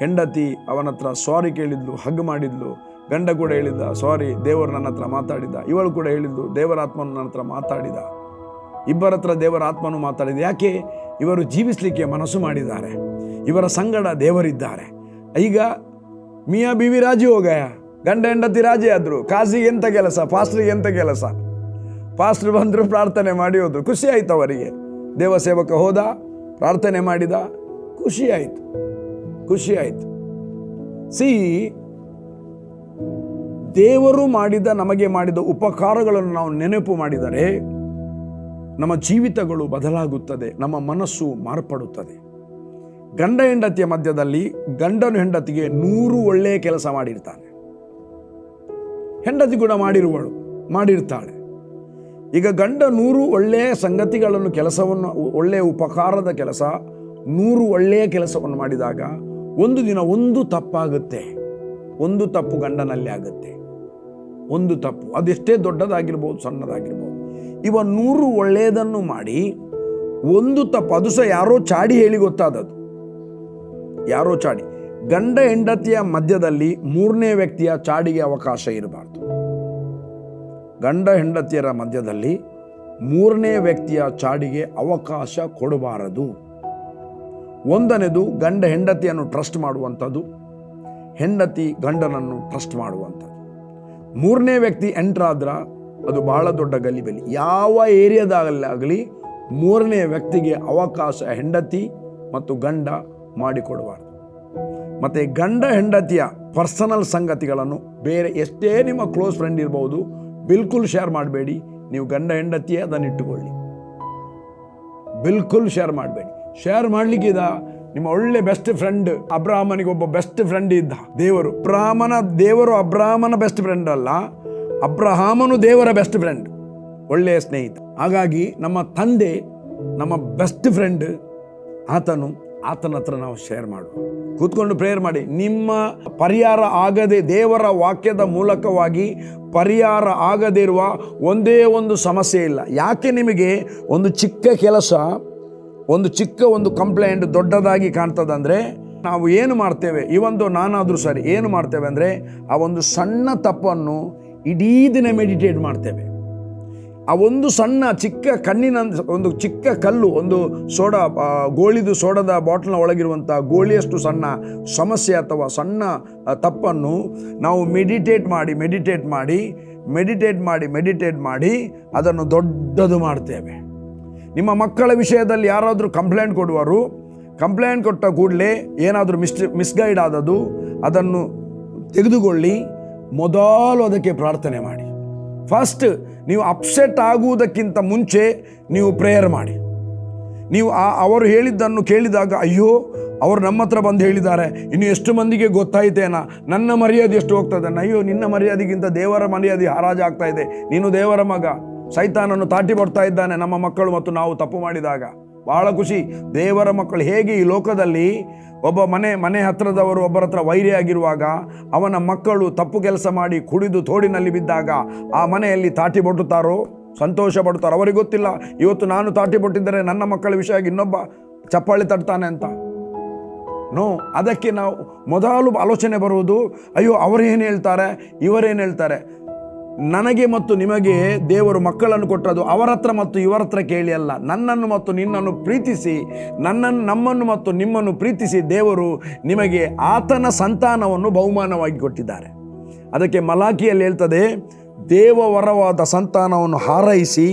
ಹೆಂಡತಿ ಅವನ ಹತ್ರ ಸಾರಿ ಕೇಳಿದ್ಲು, ಹಗ್ ಮಾಡಿದ್ಲು. ಗಂಡ ಕೂಡ ಹೇಳಿದ್ದ, ಸಾರಿ, ದೇವರು ನನ್ನ ಹತ್ರ ಮಾತಾಡಿದ. ಇವಳು ಕೂಡ ಹೇಳಿದ್ಲು, ದೇವರ ಆತ್ಮನು ನನ್ನ ಹತ್ರ ಮಾತಾಡಿದ. ಇಬ್ಬರ ಹತ್ರ ದೇವರ ಆತ್ಮನು ಮಾತಾಡಿದ. ಯಾಕೆ? ಇವರು ಜೀವಿಸಲಿಕ್ಕೆ ಮನಸ್ಸು ಮಾಡಿದ್ದಾರೆ, ಇವರ ಸಂಗಡ ದೇವರಿದ್ದಾರೆ. ಈಗ ಮಿಯಾ ಬೀವಿ ರಾಜಿ ಹೋಗಯ, ಗಂಡ ಹೆಂಡತಿ ರಾಜಿ ಆದರು. ಕಾಸಿಗೆ ಎಂತ ಕೆಲಸ, ಪಾಸ್ಟ್ರಿಗೆ ಎಂತ ಕೆಲಸ. ಪಾಸ್ಟ್ರು ಬಂದರು, ಪ್ರಾರ್ಥನೆ ಮಾಡಿ ಹೋದ್ರು, ಖುಷಿ ಆಯ್ತು ಅವರಿಗೆ. ದೇವ ಸೇವಕ ಹೋದ, ಪ್ರಾರ್ಥನೆ ಮಾಡಿದ, ಖುಷಿ ಆಯಿತು. ದೇವರು ನಮಗೆ ಮಾಡಿದ ಉಪಕಾರಗಳನ್ನು ನಾವು ನೆನಪು ಮಾಡಿದರೆ ನಮ್ಮ ಜೀವಿತಗಳು ಬದಲಾಗುತ್ತದೆ, ನಮ್ಮ ಮನಸ್ಸು ಮಾರ್ಪಡುತ್ತದೆ. ಗಂಡ ಹೆಂಡತಿಯ ಮಧ್ಯದಲ್ಲಿ ಗಂಡನು ಹೆಂಡತಿಗೆ 100 ಒಳ್ಳೆಯ ಕೆಲಸ ಮಾಡಿರ್ತಾನೆ, ಹೆಂಡತಿ ಕೂಡ ಮಾಡಿರ್ತಾಳೆ. ಈಗ ಗಂಡ 100 ಒಳ್ಳೆಯ ಸಂಗತಿಗಳನ್ನು ಕೆಲಸವನ್ನು, ಒಳ್ಳೆಯ ಉಪಕಾರದ ಕೆಲಸ, 100 ಒಳ್ಳೆಯ ಕೆಲಸವನ್ನು ಮಾಡಿದಾಗ ಒಂದು ದಿನ ಒಂದು ತಪ್ಪಾಗುತ್ತೆ. ಒಂದು ತಪ್ಪು ಗಂಡನಲ್ಲಿ ಆಗುತ್ತೆ. ಒಂದು ತಪ್ಪು, ಅದೆಷ್ಟೇ ದೊಡ್ಡದಾಗಿರ್ಬೋದು ಸಣ್ಣದಾಗಿರ್ಬೋದು. ಇವ 100 ಒಳ್ಳೆಯದನ್ನು ಮಾಡಿ ಒಂದು ತಪ್ಪು, ಅದು ಸಹ ಯಾರೋ ಚಾಡಿ ಹೇಳಿ ಗೊತ್ತಾದದ್ದು. ಯಾರೋ ಚಾಡಿ. ಗಂಡ ಹೆಂಡತಿಯ ಮಧ್ಯದಲ್ಲಿ 3ನೇ ವ್ಯಕ್ತಿಯ ಚಾಡಿಗೆ ಅವಕಾಶ ಇರಬಾರ್ದು. ಗಂಡ ಹೆಂಡತಿಯರ ಮಧ್ಯದಲ್ಲಿ 3ನೇ ವ್ಯಕ್ತಿಯ ಚಾಡಿಗೆ ಅವಕಾಶ ಕೊಡಬಾರದು. ಒಂದನೇದು, ಗಂಡ ಹೆಂಡತಿಯನ್ನು ಟ್ರಸ್ಟ್ ಮಾಡುವಂಥದ್ದು, ಹೆಂಡತಿ ಗಂಡನನ್ನು ಟ್ರಸ್ಟ್ ಮಾಡುವಂಥದ್ದು. 3ನೇ ವ್ಯಕ್ತಿ ಎಂಟ್ರಾದ್ರ ಅದು ಬಹಳ ದೊಡ್ಡ ಗಲಿಬಿಲಿ. ಯಾವ ಏರಿಯಾದಾಗಲಿ 3ನೇ ವ್ಯಕ್ತಿಗೆ ಅವಕಾಶ ಹೆಂಡತಿ ಮತ್ತು ಗಂಡ ಮಾಡಿಕೊಡಬಾರ್ದು. ಮತ್ತು ಗಂಡ ಹೆಂಡತಿಯ ಪರ್ಸನಲ್ ಸಂಗತಿಗಳನ್ನು ಬೇರೆ ಎಷ್ಟೇ ನಿಮ್ಮ ಕ್ಲೋಸ್ ಫ್ರೆಂಡ್ ಇರ್ಬೋದು, ಬಿಲ್ಕುಲ್ ಶೇರ್ ಮಾಡಬೇಡಿ. ನೀವು ಗಂಡ ಹೆಂಡತಿಯೇ ಅದನ್ನು ಇಟ್ಟುಕೊಳ್ಳಿ, ಬಿಲ್ಕುಲ್ ಶೇರ್ ಮಾಡಬೇಡಿ. ಶೇರ್ ಮಾಡಲಿಕ್ಕಿದ ನಿಮ್ಮ ಒಳ್ಳೆ ಬೆಸ್ಟ್ ಫ್ರೆಂಡ್, ಅಬ್ರಾಹ್ಮನಿಗೆ ಒಬ್ಬ ಬೆಸ್ಟ್ ಫ್ರೆಂಡ್ ಇದ್ದ, ದೇವರು. ದೇವರು ಅಬ್ರಾಹ್ಮನ ಬೆಸ್ಟ್ ಫ್ರೆಂಡ್ ಅಲ್ಲ, ಅಬ್ರಹಾಮನು ದೇವರ ಬೆಸ್ಟ್ ಫ್ರೆಂಡ್, ಒಳ್ಳೆಯ ಸ್ನೇಹಿತ. ಹಾಗಾಗಿ ನಮ್ಮ ತಂದೆ ನಮ್ಮ ಬೆಸ್ಟ್ ಫ್ರೆಂಡ್, ಆತನ ಹತ್ರ ನಾವು ಶೇರ್ ಮಾಡುವ, ಕೂತ್ಕೊಂಡು ಪ್ರೇಯರ್ ಮಾಡಿ. ನಿಮ್ಮ ಪರಿಹಾರ ಆಗದೆ, ದೇವರ ವಾಕ್ಯದ ಮೂಲಕವಾಗಿ ಪರಿಹಾರ ಆಗದೇ ಇರುವ ಒಂದೇ ಒಂದು ಸಮಸ್ಯೆ ಇಲ್ಲ. ಯಾಕೆ ನಿಮಗೆ ಒಂದು ಚಿಕ್ಕ ಕೆಲಸ, ಒಂದು ಕಂಪ್ಲೇಂಟ್ ದೊಡ್ಡದಾಗಿ ಕಾಣ್ತದಂದರೆ, ನಾವು ಏನು ಮಾಡ್ತೇವೆ, ನಾನಾದರೂ ಸರಿ ಏನು ಮಾಡ್ತೇವೆ ಅಂದರೆ, ಆ ಒಂದು ಸಣ್ಣ ತಪ್ಪನ್ನು ಇಡೀ ದಿನ ಮೆಡಿಟೇಟ್ ಮಾಡ್ತೇವೆ. ಆ ಒಂದು ಸಣ್ಣ ಚಿಕ್ಕ ಕಣ್ಣಿನ ಒಂದು ಚಿಕ್ಕ ಕಲ್ಲು, ಒಂದು ಸೋಡದ ಬಾಟ್ಲ್ನ ಒಳಗಿರುವಂಥ ಗೋಳಿಯಷ್ಟು ಸಣ್ಣ ಸಮಸ್ಯೆ ಅಥವಾ ಸಣ್ಣ ತಪ್ಪನ್ನು ನಾವು ಮೆಡಿಟೇಟ್ ಮಾಡಿ ಅದನ್ನು ದೊಡ್ಡದು ಮಾಡ್ತೇವೆ. ನಿಮ್ಮ ಮಕ್ಕಳ ವಿಷಯದಲ್ಲಿ ಯಾರಾದರೂ ಕಂಪ್ಲೇಂಟ್ ಕೊಟ್ಟ ಕೂಡಲೇ ಏನಾದರೂ ಮಿಸ್ಗೈಡ್ ಆದದ್ದು, ಅದನ್ನು ತೆಗೆದುಕೊಳ್ಳಿ. ಮೊದಲು ಅದಕ್ಕೆ ಪ್ರಾರ್ಥನೆ ಮಾಡಿ. ಫಸ್ಟ್ ನೀವು ಅಪ್ಸೆಟ್ ಆಗುವುದಕ್ಕಿಂತ ಮುಂಚೆ ನೀವು ಪ್ರೇಯರ್ ಮಾಡಿ. ನೀವು ಅವರು ಹೇಳಿದ್ದನ್ನು ಕೇಳಿದಾಗ, ಅಯ್ಯೋ ಅವರು ನಮ್ಮ ಹತ್ರ ಬಂದು ಹೇಳಿದ್ದಾರೆ, ಇನ್ನು ಎಷ್ಟು ಮಂದಿಗೆ ಗೊತ್ತಾಯ್ತೇನಾ, ನನ್ನ ಮರ್ಯಾದೆ ಎಷ್ಟು ಹೋಗ್ತದೆ, ಅಯ್ಯೋ ನಿನ್ನ ಮರ್ಯಾದೆಗಿಂತ ದೇವರ ಮರ್ಯಾದೆ ಹರಾಜಾಗ್ತಾ ಇದೆ, ನೀನು ದೇವರ ಮಗ, ಸೈತಾನನ್ನು ತಾಟಿ ಬರ್ತಾ ಇದ್ದಾನೆ ನಮ್ಮ ಮಕ್ಕಳು ಮತ್ತು ನಾವು ತಪ್ಪು ಮಾಡಿದಾಗ. ಬಹಳ ಖುಷಿ. ದೇವರ ಮಕ್ಕಳು ಹೇಗೆ ಈ ಲೋಕದಲ್ಲಿ ಒಬ್ಬ ಮನೆ ಹತ್ರದವರು ಒಬ್ಬರ ಹತ್ರ ವೈರಿಯಾಗಿರುವಾಗ, ಅವನ ಮಕ್ಕಳು ತಪ್ಪು ಕೆಲಸ ಮಾಡಿ ಕುಡಿದು ತೋಡಿನಲ್ಲಿ ಬಿದ್ದಾಗ ಆ ಮನೆಯಲ್ಲಿ ತಾಟಿ ಬೊಟ್ಟುತ್ತಾರೋ, ಸಂತೋಷ ಪಡ್ತಾರೋ. ಅವರಿಗೆ ಗೊತ್ತಿಲ್ಲ ಇವತ್ತು ನಾನು ತಾಟಿ ಬೊಟ್ಟಿದ್ದರೆ ನನ್ನ ಮಕ್ಕಳ ವಿಷಯ ಇನ್ನೊಬ್ಬ ಚಪ್ಪಾಳಿ ತಟ್ತಾನೆ ಅಂತ. ಅದಕ್ಕೆ ನಾವು ಮೊದಲು ಆಲೋಚನೆ ಬರುವುದು, ಅಯ್ಯೋ ಅವರೇನು ಹೇಳ್ತಾರೆ, ಇವರೇನು ಹೇಳ್ತಾರೆ. ನನಗೆ ಮತ್ತು ನಿಮಗೆ ದೇವರು ಮಕ್ಕಳನ್ನು ಕೊಟ್ಟದ್ದು ಅವರ ಹತ್ರ ಮತ್ತು ಇವರ ಹತ್ರ ಕೇಳಿ ಅಲ್ಲ, ನನ್ನನ್ನು ಮತ್ತು ನಿನ್ನನ್ನು ಪ್ರೀತಿಸಿ, ನಮ್ಮನ್ನು ಮತ್ತು ನಿಮ್ಮನ್ನು ಪ್ರೀತಿಸಿ ದೇವರು ನಿಮಗೆ ಆತನ ಸಂತಾನವನ್ನು ಬಹುಮಾನವಾಗಿ ಕೊಟ್ಟಿದ್ದಾರೆ. ಅದಕ್ಕೆ ಮಲಾಕಿಯಲ್ಲಿ ಹೇಳ್ತದೆ, ದೇವವರವಾದ ಸಂತಾನವನ್ನು ಹಾರೈಸಿ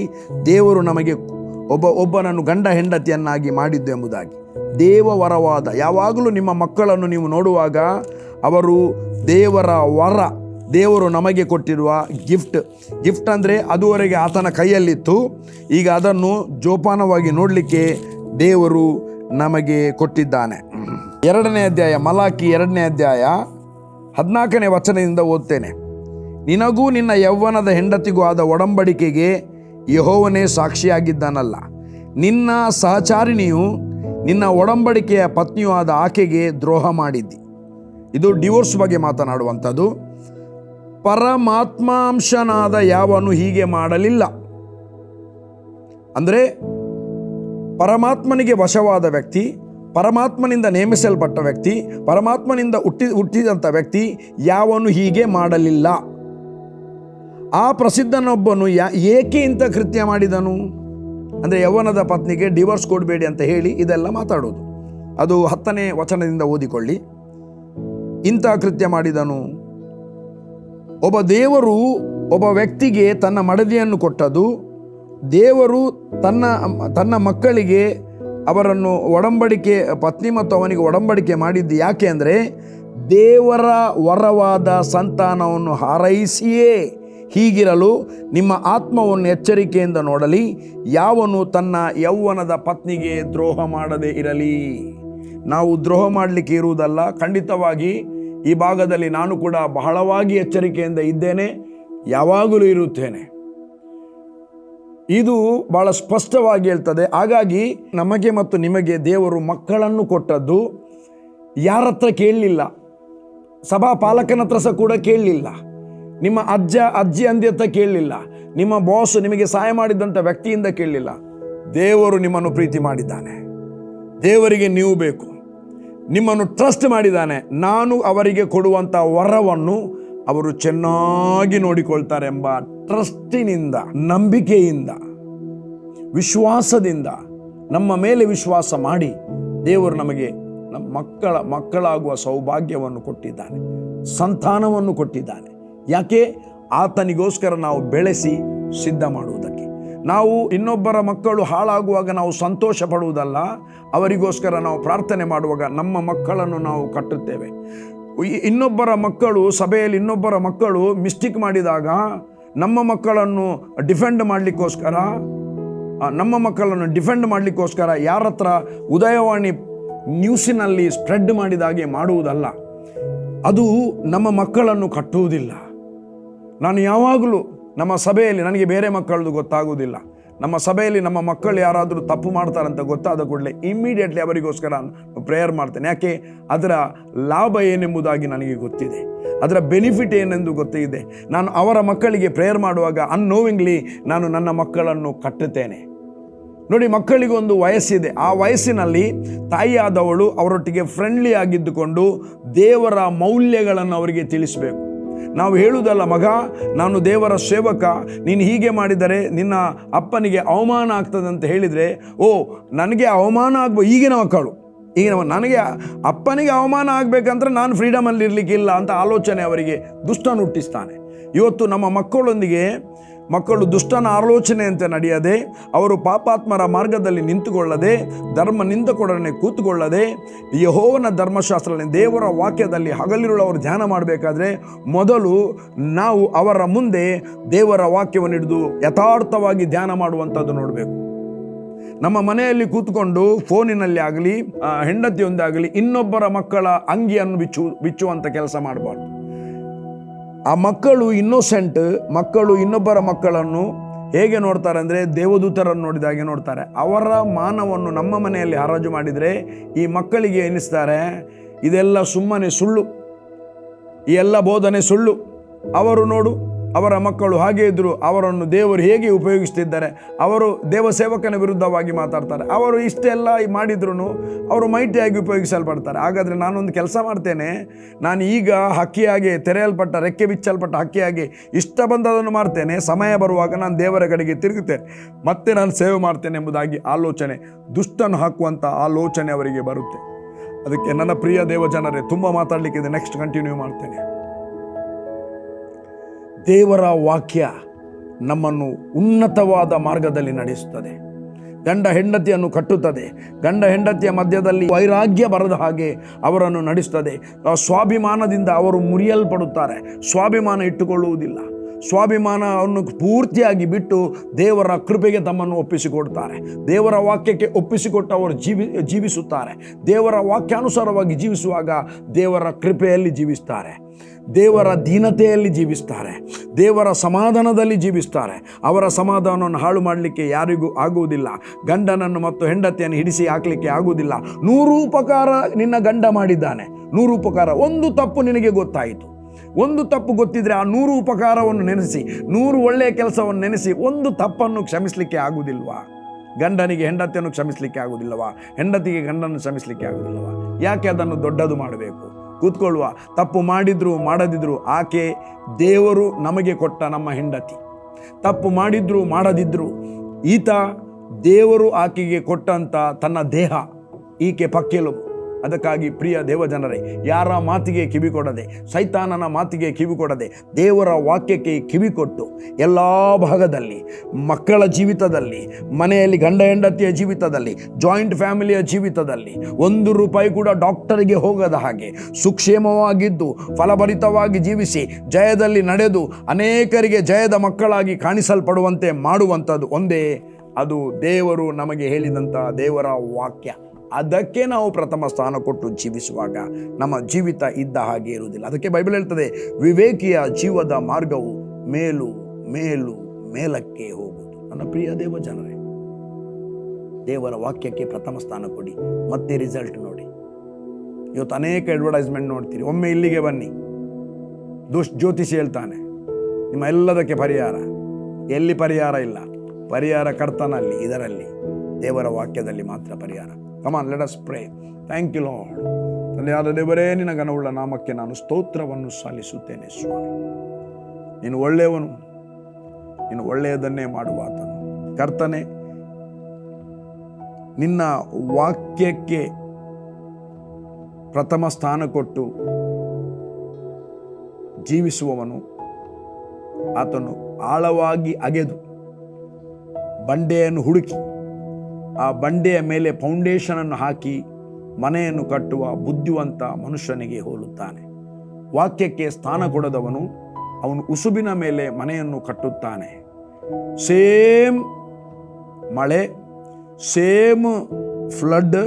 ದೇವರು ನಮಗೆ ಒಬ್ಬನನ್ನು ಗಂಡ ಹೆಂಡತಿಯನ್ನಾಗಿ ಮಾಡಿದ್ದು ಎಂಬುದಾಗಿ. ದೇವವರವಾದ, ಯಾವಾಗಲೂ ನಿಮ್ಮ ಮಕ್ಕಳನ್ನು ನೀವು ನೋಡುವಾಗ ಅವರು ದೇವರ ವರ, ದೇವರು ನಮಗೆ ಕೊಟ್ಟಿರುವ ಗಿಫ್ಟ್ ಅಂದರೆ ಅದುವರೆಗೆ ಆತನ ಕೈಯಲ್ಲಿತ್ತು, ಈಗ ಅದನ್ನು ಜೋಪಾನವಾಗಿ ನೋಡಲಿಕ್ಕೆ ದೇವರು ನಮಗೆ ಕೊಟ್ಟಿದ್ದಾನೆ. 2ನೇ ಅಧ್ಯಾಯ, ಮಲಾಕಿ 2ನೇ ಅಧ್ಯಾಯ 14ನೇ ವಚನದಿಂದ ಓದ್ತೇನೆ. ನಿನಗೂ ನಿನ್ನ ಯೌವನದ ಹೆಂಡತಿಗೂ ಆದ ಒಡಂಬಡಿಕೆಗೆ ಯೆಹೋವನೇ ಸಾಕ್ಷಿಯಾಗಿದ್ದಾನಲ್ಲ, ನಿನ್ನ ಸಹಚಾರಿಣಿಯು ನಿನ್ನ ಒಡಂಬಡಿಕೆಯ ಪತ್ನಿಯೂ ಆದ ಆಕೆಗೆ ದ್ರೋಹ ಮಾಡಿದ್ದಿ. ಇದು ಡಿವೋರ್ಸ್ ಬಗ್ಗೆ ಮಾತನಾಡುವಂಥದ್ದು. ಪರಮಾತ್ಮಾಂಶನಾದ ಯಾವನು ಹೀಗೆ ಮಾಡಲಿಲ್ಲ. ಅಂದರೆ ಪರಮಾತ್ಮನಿಗೆ ವಶವಾದ ವ್ಯಕ್ತಿ, ಪರಮಾತ್ಮನಿಂದ ನೇಮಿಸಲ್ಪಟ್ಟ ವ್ಯಕ್ತಿ, ಪರಮಾತ್ಮನಿಂದ ಹುಟ್ಟಿದಂಥ ವ್ಯಕ್ತಿ ಯಾವನು ಹೀಗೆ ಮಾಡಲಿಲ್ಲ. ಆ ಪ್ರಸಿದ್ಧನೊಬ್ಬನು ಏಕೆ ಇಂಥ ಕೃತ್ಯ ಮಾಡಿದನು ಅಂದರೆ, ಯೌವನದ ಪತ್ನಿಗೆ ಡಿವೋರ್ಸ್ ಕೊಡಬೇಡಿ ಅಂತ ಹೇಳಿ ಇದೆಲ್ಲ ಮಾತಾಡೋದು. ಅದು 10ನೇ ವಚನದಿಂದ ಓದಿಕೊಳ್ಳಿ. ಇಂಥ ಕೃತ್ಯ ಮಾಡಿದನು. ದೇವರು ಒಬ್ಬ ವ್ಯಕ್ತಿಗೆ ತನ್ನ ಮಡದಿಯನ್ನು ಕೊಟ್ಟದ್ದು, ದೇವರು ತನ್ನ ಮಕ್ಕಳಿಗೆ ಅವರನ್ನು ಒಡಂಬಡಿಕೆ, ಪತ್ನಿ ಮತ್ತು ಅವನಿಗೆ ಒಡಂಬಡಿಕೆ ಮಾಡಿದ್ದು ಯಾಕೆ ಅಂದರೆ, ದೇವರ ವರವಾದ ಸಂತಾನವನ್ನು ಹಾರೈಸಿಯೇ. ಹೀಗಿರಲು ನಿಮ್ಮ ಆತ್ಮವನ್ನು ಎಚ್ಚರಿಕೆಯಿಂದ ನೋಡಲಿ, ಯಾವನು ತನ್ನ ಯೌವನದ ಪತ್ನಿಗೆ ದ್ರೋಹ ಮಾಡದೇ ಇರಲಿ. ನಾವು ದ್ರೋಹ ಮಾಡಲಿಕ್ಕೆ ಇರುವುದಲ್ಲ, ಖಂಡಿತವಾಗಿ ಈ ಭಾಗದಲ್ಲಿ ನಾನು ಕೂಡ ಬಹಳವಾಗಿ ಎಚ್ಚರಿಕೆಯಿಂದ ಇದ್ದೇನೆ, ಯಾವಾಗಲೂ ಇರುತ್ತೇನೆ. ಇದು ಬಹಳ ಸ್ಪಷ್ಟವಾಗಿ ಹೇಳ್ತದೆ. ಹಾಗಾಗಿ ನಮಗೆ ಮತ್ತು ನಿಮಗೆ ದೇವರು ಮಕ್ಕಳನ್ನು ಕೊಟ್ಟದ್ದು ಯಾರ ಹತ್ರ ಕೇಳಲಿಲ್ಲ, ಸಭಾ ಪಾಲಕನ ಹತ್ರ ಸಹ ಕೂಡ ಕೇಳಲಿಲ್ಲ, ನಿಮ್ಮ ಅಜ್ಜ ಅಜ್ಜಿ ಅಂದಿ ಹತ್ರ ಕೇಳಲಿಲ್ಲ, ನಿಮ್ಮ ಬಾಸ್ ನಿಮಗೆ ಸಹಾಯ ಮಾಡಿದಂಥ ವ್ಯಕ್ತಿಯಿಂದ ಕೇಳಲಿಲ್ಲ. ದೇವರು ನಿಮ್ಮನ್ನು ಪ್ರೀತಿ ಮಾಡಿದ್ದಾನೆ, ದೇವರಿಗೆ ನೀವು ಬೇಕು, ನಿಮ್ಮನ್ನು ಟ್ರಸ್ಟ್ ಮಾಡಿದ್ದಾನೆ. ನಾನು ಅವರಿಗೆ ಕೊಡುವಂಥ ವರವನ್ನು ಅವರು ಚೆನ್ನಾಗಿ ನೋಡಿಕೊಳ್ತಾರೆ ಎಂಬ ಟ್ರಸ್ಟಿನಿಂದ, ನಂಬಿಕೆಯಿಂದ, ವಿಶ್ವಾಸದಿಂದ ನಮ್ಮ ಮೇಲೆ ವಿಶ್ವಾಸ ಮಾಡಿ ದೇವರು ನಮಗೆ ನಮ್ಮ ಮಕ್ಕಳಾಗುವ ಸೌಭಾಗ್ಯವನ್ನು ಕೊಟ್ಟಿದ್ದಾನೆ, ಸಂತಾನವನ್ನು ಕೊಟ್ಟಿದ್ದಾನೆ. ಯಾಕೆ? ಆತನಿಗೋಸ್ಕರ ನಾವು ಬೆಳೆಸಿ ಸಿದ್ಧ ಮಾಡುವುದಕ್ಕೆ. ನಾವು ಇನ್ನೊಬ್ಬರ ಮಕ್ಕಳು ಹಾಳಾಗುವಾಗ ನಾವು ಸಂತೋಷ ಪಡುವುದಲ್ಲ, ಅವರಿಗೋಸ್ಕರ ನಾವು ಪ್ರಾರ್ಥನೆ ಮಾಡುವಾಗ ನಮ್ಮ ಮಕ್ಕಳನ್ನು ನಾವು ಕಟ್ಟುತ್ತೇವೆ. ಇನ್ನೊಬ್ಬರ ಮಕ್ಕಳು, ಸಭೆಯಲ್ಲಿ ಇನ್ನೊಬ್ಬರ ಮಕ್ಕಳು ಮಿಸ್ಟೇಕ್ ಮಾಡಿದಾಗ ನಮ್ಮ ಮಕ್ಕಳನ್ನು ಡಿಫೆಂಡ್ ಮಾಡಲಿಕ್ಕೋಸ್ಕರ ಯಾರ ಹತ್ರ ಉದಯವಾಣಿ ನ್ಯೂಸಿನಲ್ಲಿ ಸ್ಪ್ರೆಡ್ ಮಾಡಿದಾಗೆ ಮಾಡುವುದಲ್ಲ, ಅದು ನಮ್ಮ ಮಕ್ಕಳನ್ನು ಕಟ್ಟುವುದಿಲ್ಲ. ನಾನು ಯಾವಾಗಲೂ ನಮ್ಮ ಸಭೆಯಲ್ಲಿ, ನನಗೆ ಬೇರೆ ಮಕ್ಕಳದು ಗೊತ್ತಾಗುವುದಿಲ್ಲ, ನಮ್ಮ ಸಭೆಯಲ್ಲಿ ನಮ್ಮ ಮಕ್ಕಳು ಯಾರಾದರೂ ತಪ್ಪು ಮಾಡ್ತಾರಂತ ಗೊತ್ತಾದ ಕೂಡಲೇ ಇಮ್ಮಿಡಿಯೇಟ್ಲಿ ಅವರಿಗೋಸ್ಕರ ಪ್ರೇಯರ್ ಮಾಡ್ತೇನೆ. ಯಾಕೆ? ಅದರ ಲಾಭ ಏನೆಂಬುದಾಗಿ ನನಗೆ ಗೊತ್ತಿದೆ, ಅದರ ಬೆನಿಫಿಟ್ ಏನೆಂದು ಗೊತ್ತಿದೆ. ನಾನು ಅವರ ಮಕ್ಕಳಿಗೆ ಪ್ರೇಯರ್ ಮಾಡುವಾಗ ಅನ್ನೋವಿಂಗ್ಲಿ ನಾನು ನನ್ನ ಮಕ್ಕಳನ್ನು ಕಟ್ಟುತ್ತೇನೆ. ನೋಡಿ, ಮಕ್ಕಳಿಗೆ ಒಂದು ವಯಸ್ಸಿದೆ, ಆ ವಯಸ್ಸಿನಲ್ಲಿ ತಾಯಿಯಾದವಳು ಅವರೊಟ್ಟಿಗೆ ಫ್ರೆಂಡ್ಲಿ ಆಗಿದ್ದುಕೊಂಡು ದೇವರ ಮೌಲ್ಯಗಳನ್ನು ಅವರಿಗೆ ತಿಳಿಸಬೇಕು. ನಾವು ಹೇಳುವುದಲ್ಲ, ಮಗ ನಾನು ದೇವರ ಸೇವಕ, ನೀನು ಹೀಗೆ ಮಾಡಿದರೆ ನಿನ್ನ ಅಪ್ಪನಿಗೆ ಅವಮಾನ ಆಗ್ತದೆ ಅಂತ ಹೇಳಿದರೆ, ಓ ನನಗೆ ಅವಮಾನ ಆಗ್ಬೋದು. ಈಗಿನ ಮಕ್ಕಳು ನನಗೆ ಅಪ್ಪನಿಗೆ ಅವಮಾನ ಆಗಬೇಕಂದ್ರೆ ನಾನು ಫ್ರೀಡಮಲ್ಲಿ ಇರಲಿಕ್ಕಿಲ್ಲ ಅಂತ ಆಲೋಚನೆ ಅವರಿಗೆ ದುಷ್ಟನ ಹುಟ್ಟಿಸ್ತಾನೆ. ಇವತ್ತು ನಮ್ಮ ಮಕ್ಕಳು ದುಷ್ಟನ ಆಲೋಚನೆಯಂತೆ ನಡೆಯದೆ, ಅವರು ಪಾಪಾತ್ಮರ ಮಾರ್ಗದಲ್ಲಿ ನಿಂತುಕೊಳ್ಳದೆ, ಧರ್ಮ ನಿಂದಕೊಡನೆ ಕೂತುಕೊಳ್ಳದೆ, ಯೆಹೋವನ ಧರ್ಮಶಾಸ್ತ್ರ ದೇವರ ವಾಕ್ಯದಲ್ಲಿ ಹಗಲಿರುಳು ಅವರು ಧ್ಯಾನ ಮಾಡಬೇಕಾದ್ರೆ ಮೊದಲು ನಾವು ಅವರ ಮುಂದೆ ದೇವರ ವಾಕ್ಯವನ್ನು ಹಿಡಿದು ಯಥಾರ್ಥವಾಗಿ ಧ್ಯಾನ ಮಾಡುವಂಥದ್ದು ನೋಡಬೇಕು. ನಮ್ಮ ಮನೆಯಲ್ಲಿ ಕೂತ್ಕೊಂಡು ಫೋನಿನಲ್ಲಿ ಆಗಲಿ, ಹೆಂಡತಿಯೊಂದಾಗಲಿ ಇನ್ನೊಬ್ಬರ ಮಕ್ಕಳ ಅಂಗಿಯನ್ನು ಬಿಚ್ಚುವಂಥ ಕೆಲಸ ಮಾಡಬಾರ್ದು. ಆ ಮಕ್ಕಳು ಇನ್ನೋಸೆಂಟ್ ಮಕ್ಕಳು ಇನ್ನೊಬ್ಬರ ಮಕ್ಕಳನ್ನು ಹೇಗೆ ನೋಡ್ತಾರೆ ಅಂದರೆ ದೇವದೂತರನ್ನು ನೋಡಿದಾಗೆ ನೋಡ್ತಾರೆ. ಅವರ ಮಾನವನ್ನು ನಮ್ಮ ಮನೆಯಲ್ಲಿ ಹರಾಜು ಮಾಡಿದರೆ ಈ ಮಕ್ಕಳಿಗೆ ಎನಿಸ್ತಾರೆ ಇದೆಲ್ಲ ಸುಮ್ಮನೆ ಸುಳ್ಳು, ಈ ಎಲ್ಲ ಬೋಧನೆ ಸುಳ್ಳು. ಅವರು ನೋಡು, ಅವರ ಮಕ್ಕಳು ಹಾಗೆ ಇದ್ದರು, ಅವರನ್ನು ದೇವರು ಹೇಗೆ ಉಪಯೋಗಿಸ್ತಿದ್ದಾರೆ, ಅವರು ದೇವಸೇವಕನ ವಿರುದ್ಧವಾಗಿ ಮಾತಾಡ್ತಾರೆ, ಅವರು ಇಷ್ಟೆಲ್ಲ ಮಾಡಿದ್ರು ಅವರು ಮೈಟಿಯಾಗಿ ಉಪಯೋಗಿಸಲ್ಪಡ್ತಾರೆ. ಹಾಗಾದರೆ ನಾನೊಂದು ಕೆಲಸ ಮಾಡ್ತೇನೆ, ನಾನು ಈಗ ಹಕ್ಕಿಯಾಗಿ ತೆರೆಯಲ್ಪಟ್ಟ, ರೆಕ್ಕೆ ಬಿಚ್ಚಲ್ಪಟ್ಟ ಹಕ್ಕಿಯಾಗಿ ಇಷ್ಟ ಬಂದದನ್ನು ಮಾಡ್ತೇನೆ, ಸಮಯ ಬರುವಾಗ ನಾನು ದೇವರ ಕಡೆಗೆ ತಿರುಗುತ್ತೇನೆ, ಮತ್ತೆ ನಾನು ಸೇವೆ ಮಾಡ್ತೇನೆ ಎಂಬುದಾಗಿ ಆಲೋಚನೆ, ದುಷ್ಟನ್ನು ಹಾಕುವಂಥ ಆಲೋಚನೆ ಅವರಿಗೆ ಬರುತ್ತೆ. ಅದಕ್ಕೆ ನನ್ನ ಪ್ರಿಯ ದೇವಜನರೇ, ತುಂಬ ಮಾತಾಡಲಿಕ್ಕಿದೆ, ನೆಕ್ಸ್ಟ್ ಕಂಟಿನ್ಯೂ ಮಾಡ್ತೇನೆ. ದೇವರ ವಾಕ್ಯ ನಮ್ಮನ್ನು ಉನ್ನತವಾದ ಮಾರ್ಗದಲ್ಲಿ ನಡೆಸುತ್ತದೆ, ಗಂಡ ಹೆಂಡತಿಯನ್ನು ಕಟ್ಟುತ್ತದೆ, ಗಂಡ ಹೆಂಡತಿಯ ಮಧ್ಯದಲ್ಲಿ ವೈರಾಗ್ಯ ಬರದ ಹಾಗೆ ಅವರನ್ನು ನಡೆಸುತ್ತದೆ. ಸ್ವಾಭಿಮಾನದಿಂದ ಅವರು ಮುರಿಯಲ್ಪಡುತ್ತಾರೆ, ಸ್ವಾಭಿಮಾನ ಇಟ್ಟುಕೊಳ್ಳುವುದಿಲ್ಲ, ಸ್ವಾಭಿಮಾನವನ್ನು ಪೂರ್ತಿಯಾಗಿ ಬಿಟ್ಟು ದೇವರ ಕೃಪೆಗೆ ತಮ್ಮನ್ನು ಒಪ್ಪಿಸಿಕೊಡ್ತಾರೆ. ದೇವರ ವಾಕ್ಯಕ್ಕೆ ಒಪ್ಪಿಸಿಕೊಟ್ಟು ಅವರು ಜೀವಿಸುತ್ತಾರೆ. ದೇವರ ವಾಕ್ಯಾನುಸಾರವಾಗಿ ಜೀವಿಸುವಾಗ ದೇವರ ಕೃಪೆಯಲ್ಲಿ ಜೀವಿಸ್ತಾರೆ, ದೇವರ ದೀನತೆಯಲ್ಲಿ ಜೀವಿಸ್ತಾರೆ, ದೇವರ ಸಮಾಧಾನದಲ್ಲಿ ಜೀವಿಸ್ತಾರೆ. ಅವರ ಸಮಾಧಾನವನ್ನು ಹಾಳು ಮಾಡಲಿಕ್ಕೆ ಯಾರಿಗೂ ಆಗುವುದಿಲ್ಲ, ಗಂಡನನ್ನು ಮತ್ತು ಹೆಂಡತಿಯನ್ನು ಹಿಡಿಸಿ ಹಾಕಲಿಕ್ಕೆ ಆಗುವುದಿಲ್ಲ. 100 ಉಪಕಾರ ನಿನ್ನ ಗಂಡ ಮಾಡಿದ್ದಾನೆ, 100 ಉಪಕಾರ. ಒಂದು ತಪ್ಪು ನಿನಗೆ ಗೊತ್ತಾಯಿತು, ಒಂದು ತಪ್ಪು ಗೊತ್ತಿದ್ರೆ ಆ 100 ಉಪಕಾರವನ್ನು ನೆನೆಸಿ, 100 ಒಳ್ಳೆಯ ಕೆಲಸವನ್ನು ನೆನೆಸಿ ಒಂದು ತಪ್ಪನ್ನು ಕ್ಷಮಿಸಲಿಕ್ಕೆ ಆಗುವುದಿಲ್ವಾ? ಗಂಡನಿಗೆ ಹೆಂಡತಿಯನ್ನು ಕ್ಷಮಿಸಲಿಕ್ಕೆ ಆಗುವುದಿಲ್ಲವಾ? ಹೆಂಡತಿಗೆ ಗಂಡನ್ನು ಕ್ಷಮಿಸಲಿಕ್ಕೆ ಆಗುವುದಿಲ್ಲವಾ? ಯಾಕೆ ಅದನ್ನು ದೊಡ್ಡದು ಮಾಡಬೇಕು? ಕೂತ್ಕೊಳ್ಳುವ. ತಪ್ಪು ಮಾಡಿದ್ರು ಮಾಡದಿದ್ರು ಆಕೆ ದೇವರು ನಮಗೆ ಕೊಟ್ಟ ನಮ್ಮ ಹೆಂಡತಿ. ತಪ್ಪು ಮಾಡಿದ್ರು ಮಾಡದಿದ್ರು ಈತ ದೇವರು ಆಕೆಗೆ ಕೊಟ್ಟಂಥ ತನ್ನ ದೇಹ, ಈಕೆ ಪಕ್ಕೆಲುಬು. ಅದಕ್ಕಾಗಿ ಪ್ರಿಯ ದೇವಜನರೇ, ಯಾರ ಮಾತಿಗೆ ಕಿವಿ ಕೊಡದೆ, ಸೈತಾನನ ಮಾತಿಗೆ ಕಿವಿ ಕೊಡದೆ, ದೇವರ ವಾಕ್ಯಕ್ಕೆ ಕಿವಿ ಕೊಟ್ಟು ಎಲ್ಲ ಭಾಗದಲ್ಲಿ, ಮಕ್ಕಳ ಜೀವಿತದಲ್ಲಿ, ಮನೆಯಲ್ಲಿ ಗಂಡ ಹೆಂಡತಿಯ ಜೀವಿತದಲ್ಲಿ, ಜಾಯಿಂಟ್ ಫ್ಯಾಮಿಲಿಯ ಜೀವಿತದಲ್ಲಿ 1 ರೂಪಾಯಿ ಕೂಡ ಡಾಕ್ಟರಿಗೆ ಹೋಗದ ಹಾಗೆ ಸುಕ್ಷೇಮವಾಗಿದ್ದು ಫಲಭರಿತವಾಗಿ ಜೀವಿಸಿ ಜಯದಲ್ಲಿ ನಡೆದು ಅನೇಕರಿಗೆ ಜಯದ ಮಕ್ಕಳಾಗಿ ಕಾಣಿಸಲ್ಪಡುವಂತೆ ಮಾಡುವಂಥದ್ದು ಒಂದೇ, ಅದು ದೇವರು ನಮಗೆ ಹೇಳಿದಂಥ ದೇವರ ವಾಕ್ಯ. ಅದಕ್ಕೆ ನಾವು ಪ್ರಥಮ ಸ್ಥಾನ ಕೊಟ್ಟು ಜೀವಿಸುವಾಗ ನಮ್ಮ ಜೀವಿತ ಇದ್ದ ಹಾಗೆ ಇರುವುದಿಲ್ಲ. ಅದಕ್ಕೆ ಬೈಬಲ್ ಹೇಳ್ತದೆ, ವಿವೇಕಿಯ ಜೀವದ ಮಾರ್ಗವು ಮೇಲು ಮೇಲು ಮೇಲಕ್ಕೆ ಹೋಗುವುದು. ನನ್ನ ಪ್ರಿಯ ದೇವ ಜನರೇ, ದೇವರ ವಾಕ್ಯಕ್ಕೆ ಪ್ರಥಮ ಸ್ಥಾನ ಕೊಡಿ, ಮತ್ತೆ ರಿಸಲ್ಟ್ ನೋಡಿ. ಇವತ್ತು ಅನೇಕ ಅಡ್ವರ್ಟೈಸ್ಮೆಂಟ್ ನೋಡ್ತೀರಿ. ಒಮ್ಮೆ ಇಲ್ಲಿಗೆ ಬನ್ನಿ, ಜ್ಯೋತಿಷಿ ಹೇಳ್ತಾನೆ ನಿಮ್ಮ ಎಲ್ಲದಕ್ಕೆ ಪರಿಹಾರ. ಎಲ್ಲಿ ಪರಿಹಾರ ಇಲ್ಲ, ಪರಿಹಾರ ಕರ್ತನಲ್ಲಿ, ಇದರಲ್ಲಿ ದೇವರ ವಾಕ್ಯದಲ್ಲಿ ಮಾತ್ರ ಪರಿಹಾರ. Come on, let us pray. Thank you lord. ತಂದೆಯಾದ ದೇವರೇ, ನಿನ್ನ ಘನವುಳ್ಳ ನಾಮಕ್ಕೆ ನಾನು ಸ್ತೋತ್ರವನ್ನು ಸಲ್ಲಿಸುತ್ತೇನೆ ಸ್ವಾಮಿ. ನೀನು ಒಳ್ಳೆಯವನು, ನೀನು ಒಳ್ಳೆಯದನ್ನೇ ಮಾಡುವಾತನು. ಕರ್ತನೆ, ನಿನ್ನ ವಾಕ್ಯಕ್ಕೆ ಪ್ರಥಮ ಸ್ಥಾನ ಕೊಟ್ಟು ಜೀವಿಸುವವನು, ಆತನು ಆಳವಾಗಿ ಅಗೆದು ಬಂಡೆಯನ್ನು ಹುಡುಕಿ ಆ ಬಂಡೆಯ ಮೇಲೆ ಫೌಂಡೇಶನ್ ಅನ್ನು ಹಾಕಿ ಮನೆಯನ್ನು ಕಟ್ಟುವ ಬುದ್ಧಿವಂತ ಮನುಷ್ಯನಿಗೆ ಹೋಲುತ್ತಾನೆ. ವಾಕ್ಯಕ್ಕೆ ಸ್ಥಾನ ಕೊಡದವನು ಅವನು ಉಸುಬಿನ ಮೇಲೆ ಮನೆಯನ್ನು ಕಟ್ಟುತ್ತಾನೆ. ಸೇಮ್ ಮಳೆ, ಸೇಮ್ ಫ್ಲಡ್,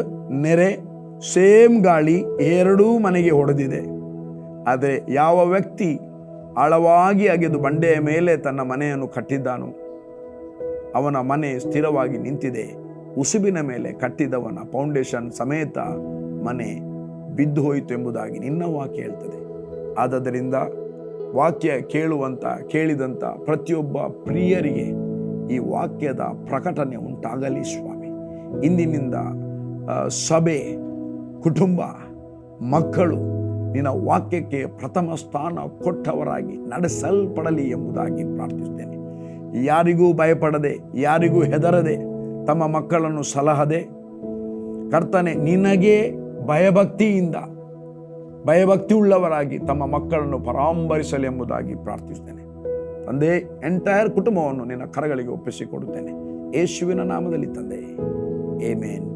ನೆರೆ, ಸೇಮ್ ಗಾಳಿ ಎರಡೂ ಮನೆಗೆ ಹೊಡೆದಿದೆ. ಆದರೆ ಯಾವ ವ್ಯಕ್ತಿ ಆಳವಾಗಿ ಅಗೆದು ಬಂಡೆಯ ಮೇಲೆ ತನ್ನ ಮನೆಯನ್ನು ಕಟ್ಟಿದ್ದಾನೋ ಅವನ ಮನೆ ಸ್ಥಿರವಾಗಿ ನಿಂತಿದೆ. ಉಸುಬಿನ ಮೇಲೆ ಕಟ್ಟಿದವನ ಫೌಂಡೇಶನ್ ಸಮೇತ ಮನೆ ಬಿದ್ದು ಹೋಯಿತು ಎಂಬುದಾಗಿ ನಿನ್ನ ವಾಕ್ಯ ಹೇಳ್ತದೆ. ಆದ್ದರಿಂದ ವಾಕ್ಯ ಕೇಳಿದಂಥ ಪ್ರತಿಯೊಬ್ಬ ಪ್ರಿಯರಿಗೆ ಈ ವಾಕ್ಯದ ಪ್ರಕಟಣೆ ಉಂಟಾಗಲಿ ಸ್ವಾಮಿ. ಇಂದಿನಿಂದ ಸಭೆ, ಕುಟುಂಬ, ಮಕ್ಕಳು ನಿನ್ನ ವಾಕ್ಯಕ್ಕೆ ಪ್ರಥಮ ಸ್ಥಾನ ಕೊಟ್ಟವರಾಗಿ ನಡೆಸಲ್ಪಡಲಿ ಎಂಬುದಾಗಿ ಪ್ರಾರ್ಥಿಸುತ್ತೇನೆ. ಯಾರಿಗೂ ಭಯಪಡದೆ, ಯಾರಿಗೂ ಹೆದರದೆ, ತಮ್ಮ ಮಕ್ಕಳನ್ನು ಸಲಹದೆ, ಕರ್ತನೆ ನಿನಗೆ ಭಯಭಕ್ತಿಯುಳ್ಳವರಾಗಿ ತಮ್ಮ ಮಕ್ಕಳನ್ನು ಪರಾಂಬರಿಸಲಿ ಎಂಬುದಾಗಿ ಪ್ರಾರ್ಥಿಸುತ್ತೇನೆ. ತಂದೆ, ಎಂಟೈರ್ ಕುಟುಂಬವನ್ನು ನಿನ್ನ ಕರಗಳಿಗೆ ಒಪ್ಪಿಸಿಕೊಡುತ್ತೇನೆ ಯೇಸುವಿನ ನಾಮದಲ್ಲಿ ತಂದೆ, ಆಮೆನ್.